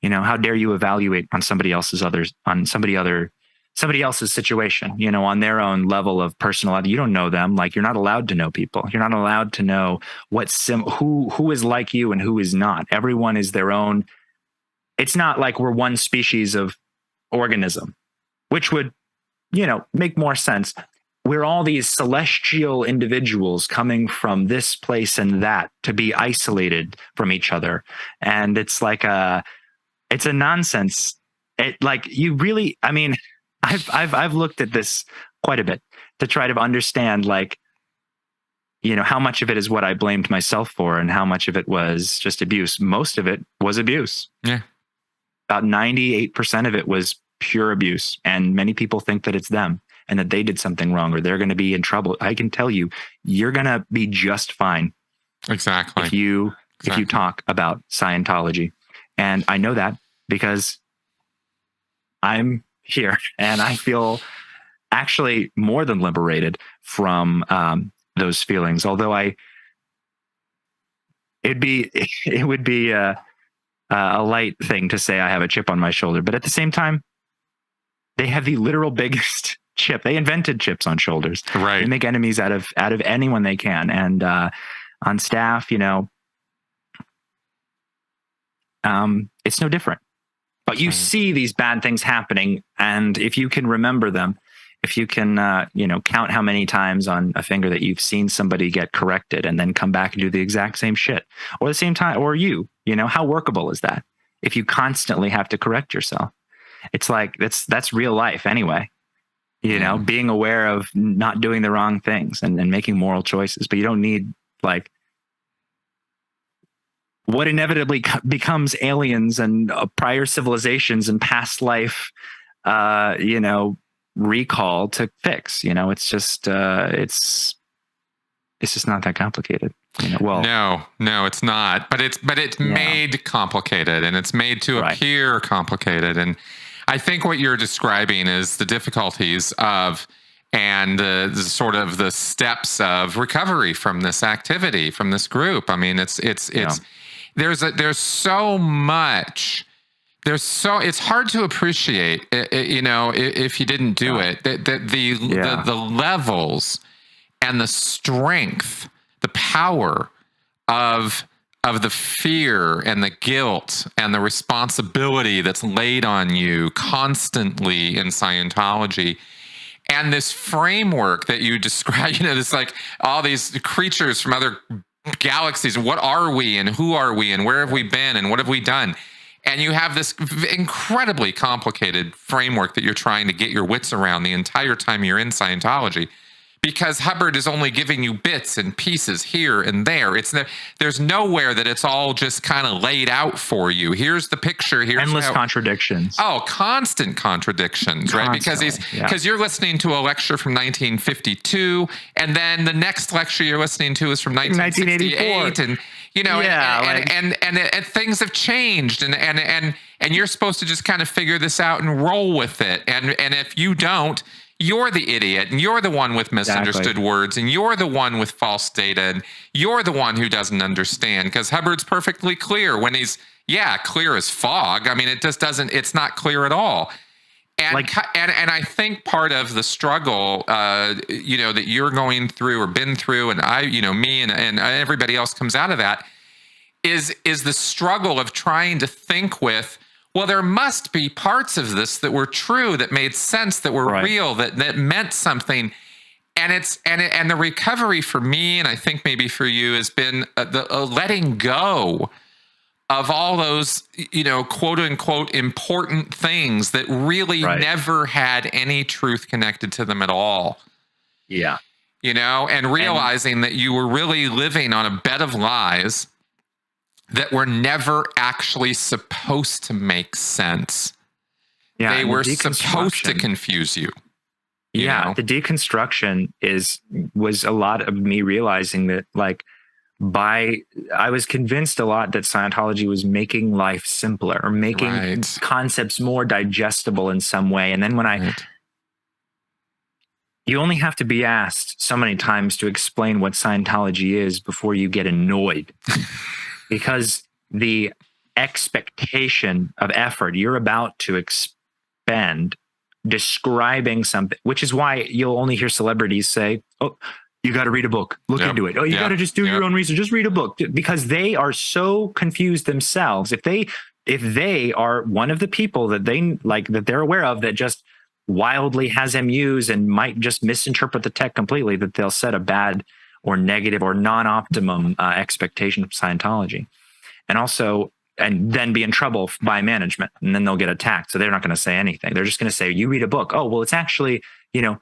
You know, how dare you evaluate on somebody else's situation, you know, on their own level of personality. You don't know them. Like, you're not allowed to know people. You're not allowed to know who is like you and who is not. Everyone is their own. It's not like we're one species of organism, which would, you know, make more sense. We're all these celestial individuals coming from this place and that to be isolated from each other. And it's like it's a nonsense. It, like, you really, I mean, I've looked at this quite a bit to try to understand, like, you know, how much of it is what I blamed myself for and how much of it was just abuse. Most of it was abuse. Yeah. About 98% of it was pure abuse. And many people think that it's them and that they did something wrong or they're going to be in trouble. I can tell you, you're going to be just fine. Exactly. If you talk about Scientology. And I know that because I'm here and I feel actually more than liberated from those feelings. Although it would be a light thing to say I have a chip on my shoulder, but at the same time, they have the literal biggest chip. They invented chips on shoulders. Right. They make enemies out of anyone they can. And on staff, you know, it's no different. But you see these bad things happening, and if you can remember them, if you can, you know, count how many times on a finger that you've seen somebody get corrected and then come back and do the exact same shit, or the same time, or you know, how workable is that? If you constantly have to correct yourself, it's like that's real life anyway. You know, being aware of not doing the wrong things and making moral choices, but you don't need, like, what inevitably becomes aliens and prior civilizations and past life, you know, recall to fix. You know, it's just it's just not that complicated. You know, well, no, it's not. But it's made complicated, and it's made to appear complicated. And I think what you're describing is the difficulties of and the sort of the steps of recovery from this activity, from this group. I mean, it's there's so much. It's hard to appreciate, you know, if you didn't do it, that the levels and the strength, the power of the fear and the guilt and the responsibility that's laid on you constantly in Scientology. And this framework that you describe, you know, this, like, all these creatures from other galaxies. What are we, and who are we, and where have we been, and what have we done? And you have this incredibly complicated framework that you're trying to get your wits around the entire time you're in Scientology, because Hubbard is only giving you bits and pieces here and there. There's nowhere that it's all just kind of laid out for you. Here's the picture. Here's endless contradictions. Oh, constant contradictions, right? Because you're listening to a lecture from 1952, and then the next lecture you're listening to is from 1968, and you know, and things have changed, and you're supposed to just kind of figure this out and roll with it. And if you don't, you're the idiot, and you're the one with misunderstood words, and you're the one with false data, and you're the one who doesn't understand, because Hubbard's perfectly clear when he's, clear as fog. I mean, it just doesn't, it's not clear at all. And, and I think part of the struggle, you know, that you're going through or been through, and I, you know, me and everybody else comes out of that, is the struggle of trying to think with, well, there must be parts of this that were true, that made sense, that were real, that meant something. And and the recovery for me, and I think maybe for you, has been the letting go of all those, you know, quote unquote important things that really never had any truth connected to them at all. Yeah. You know, and realizing that you were really living on a bed of lies, that were never actually supposed to make sense. Yeah, They and the were supposed to deconstruction- confuse you. You Yeah, know? the deconstruction was a lot of me realizing that, like, I was convinced a lot that Scientology was making life simpler or making Right. concepts more digestible in some way. And then when Right. you only have to be asked so many times to explain what Scientology is before you get annoyed, because the expectation of effort you're about to expend describing something, which is why you'll only hear celebrities say, "Oh, you got to read a book, look Yep. into it. Oh, you Yep. got to just do Yep. your own research, just read a book," because they are so confused themselves. If they are one of the people that they're aware of that just wildly has MUs and might just misinterpret the tech completely, that they'll set a bad or negative or non-optimum expectation of Scientology, and then be in trouble by management, and then they'll get attacked. So they're not going to say anything. They're just going to say, "You read a book. Oh, well, it's actually, you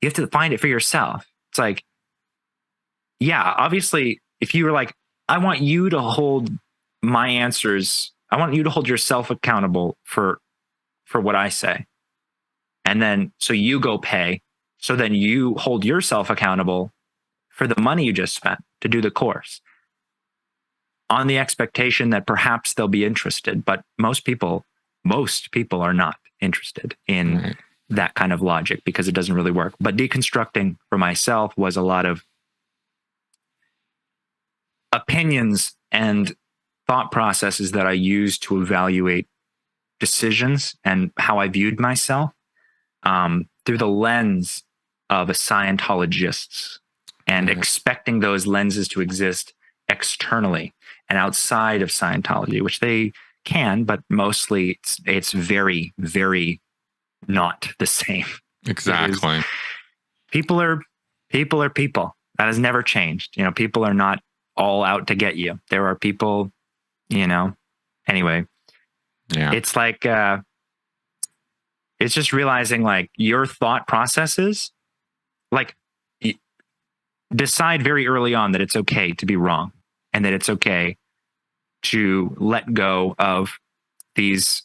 have to find it for yourself." It's like, yeah, obviously, if you were like, "I want you to hold my answers. I want you to hold yourself accountable for what I say," and then so you go pay. So then you hold yourself accountable for the money you just spent to do the course, on the expectation that perhaps they'll be interested. But most people are not interested in Right. that kind of logic, because it doesn't really work. But deconstructing for myself was a lot of opinions and thought processes that I used to evaluate decisions and how I viewed myself, through the lens of a Scientologist, and Right. expecting those lenses to exist externally and outside of Scientology, which they can, but mostly it's very, very not the same. Exactly. People are people. That has never changed. People are not all out to get you. There are people, anyway. Yeah. It's like, it's just realizing, like, your thought processes, like, decide very early on that it's okay to be wrong, and that it's okay to let go of these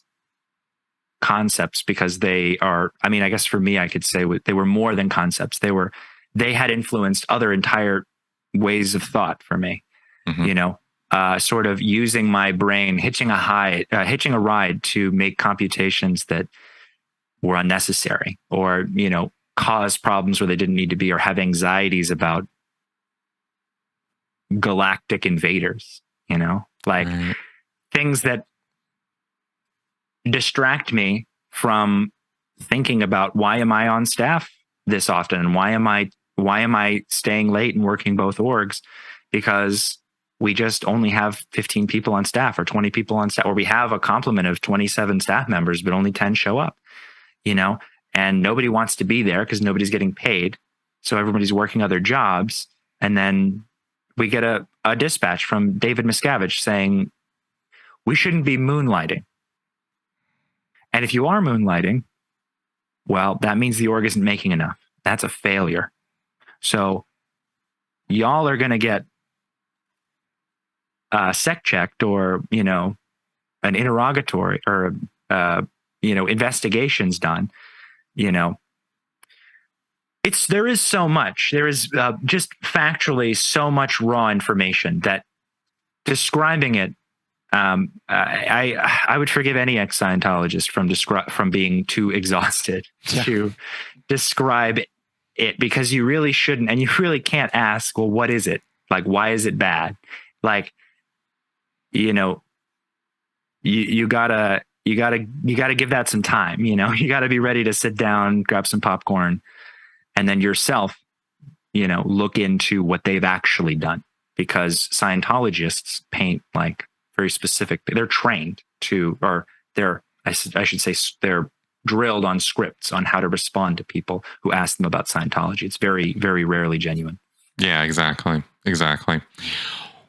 concepts, because they are, I mean, I guess for me, I could say they were more than concepts. They had influenced other entire ways of thought for me. Mhm. Sort of using my brain, hitching a ride to make computations that were unnecessary, or, cause problems where they didn't need to be, or have anxieties about galactic invaders, like Right. things that distract me from thinking about, why am I on staff this often, and why am I staying late and working both orgs? Because we just only have 15 people on staff, or 20 people on staff, or we have a complement of 27 staff members, but only 10 show up, and nobody wants to be there because nobody's getting paid. So everybody's working other jobs. And then we get a dispatch from David Miscavige saying, we shouldn't be moonlighting. And if you are moonlighting, well, that means the org isn't making enough. That's a failure. So y'all are going to get sec checked, or, an interrogatory, or, investigations done. There is so much. There is just factually so much raw information that describing it, I would forgive any ex-Scientologist from being too exhausted to describe it, because you really shouldn't, and you really can't ask, well, what is it? Like, why is it bad? Like, you gotta give that some time. You gotta be ready to sit down, grab some popcorn, and then yourself, look into what they've actually done, because Scientologists paint like very specific. They're trained to, or I should say, they're drilled on scripts on how to respond to people who ask them about Scientology. It's very, very rarely genuine. Yeah, exactly.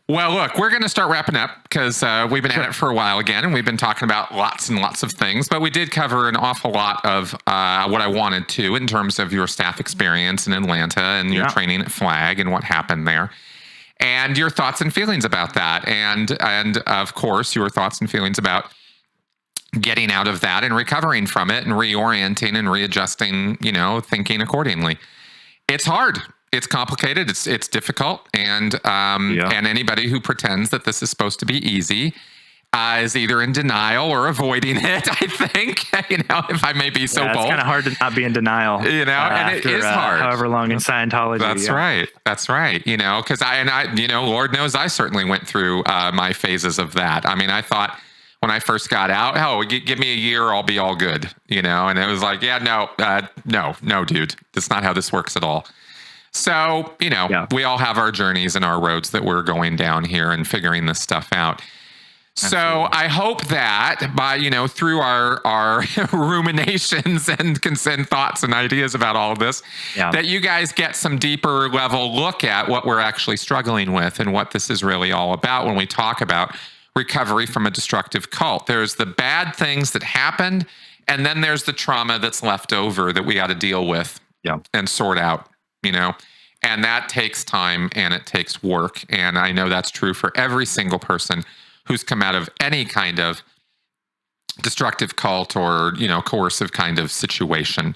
Well, look, we're going to start wrapping up, because we've been at it for a while again, and we've been talking about lots and lots of things, but we did cover an awful lot of what I wanted to, in terms of your staff experience in Atlanta and your training at Flag and what happened there. and your thoughts and feelings about that. And of course, your thoughts and feelings about getting out of that and recovering from it and reorienting and readjusting, thinking accordingly. It's hard. It's complicated. It's difficult. And anybody who pretends that this is supposed to be easy is either in denial or avoiding it, I think, if I may be so bold. It's kind of hard to not be in denial, and after, it is hard. However long in Scientology. That's right. That's right. Because I, Lord knows I certainly went through my phases of that. I mean, I thought when I first got out, give me a year, I'll be all good, and it was like, no, dude, that's not how this works at all. So, we all have our journeys and our roads that we're going down here and figuring this stuff out. So I hope that by, through our ruminations and thoughts and ideas about all of this, that you guys get some deeper level look at what we're actually struggling with and what this is really all about when we talk about recovery from a destructive cult. There's the bad things that happened, and then there's the trauma that's left over that we got to deal with and sort out, and that takes time and it takes work. And I know that's true for every single person who's come out of any kind of destructive cult or, coercive kind of situation.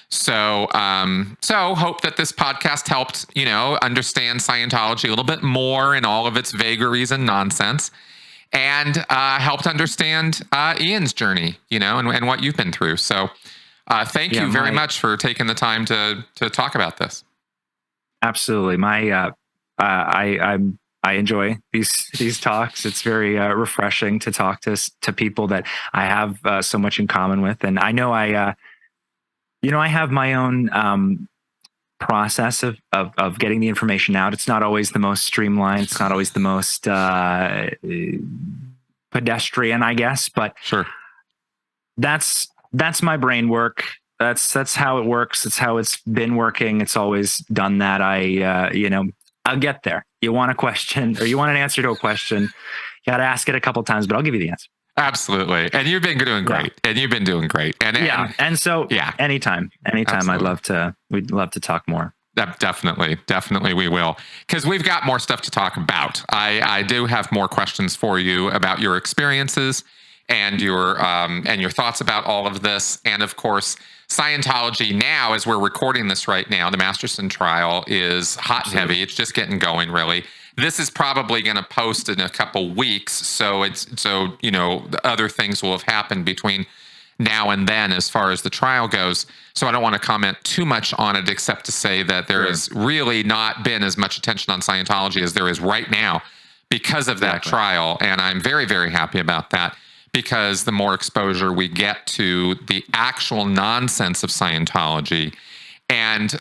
So hope that this podcast helped, understand Scientology a little bit more in all of its vagaries and nonsense, and helped understand Ian's journey, and what you've been through. So thank you very much for taking the time to talk about this. Absolutely. I enjoy these talks. It's very refreshing to talk to people that I have so much in common with, and I know I have my own process of getting the information out. It's not always the most streamlined. It's not always the most pedestrian, I guess. But sure, that's my brain work. That's how it works. It's how it's been working. It's always done that. I'll get there. You want a question or you want an answer to a question, you got to ask it a couple of times, but I'll give you the answer. Absolutely. And you've been doing great. And you've been doing great. And so anytime absolutely. We'd love to talk more. Definitely we will. Because we've got more stuff to talk about. I do have more questions for you about your experiences and your thoughts about all of this. And of course, Scientology now, as we're recording this right now, the Masterson trial is hot and heavy. It's just getting going, really. This is probably going to post in a couple weeks. So the other things will have happened between now and then as far as the trial goes. So I don't want to comment too much on it, except to say that there has really not been as much attention on Scientology as there is right now because of that trial. And I'm very, very happy about that, because the more exposure we get to the actual nonsense of Scientology, and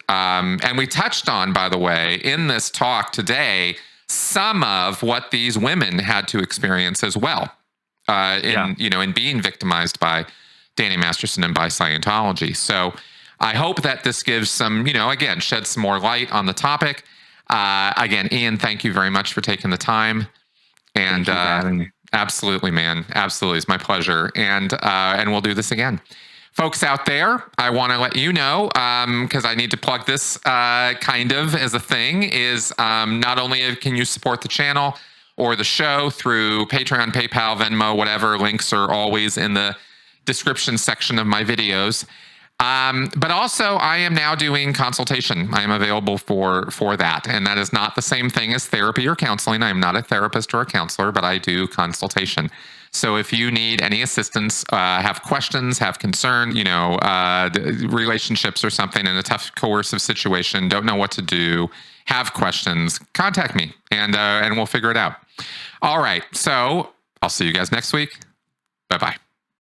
we touched on, by the way, in this talk today, some of what these women had to experience as well, in being victimized by Danny Masterson and by Scientology. So I hope that this gives some, again, shed some more light on the topic. Again, Ian, thank you very much for taking the time. And thank you for having me. Absolutely, man. Absolutely. It's my pleasure. And we'll do this again. Folks out there, I want to let you know, because I need to plug this kind of as a thing, is not only can you support the channel or the show through Patreon, PayPal, Venmo, whatever. Links are always in the description section of my videos. But also, I am now doing consultation. I am available for that. And that is not the same thing as therapy or counseling. I am not a therapist or a counselor, but I do consultation. So if you need any assistance, have questions, have concern, relationships or something in a tough, coercive situation, don't know what to do, have questions, contact me, and we'll figure it out. All right. So I'll see you guys next week. Bye-bye.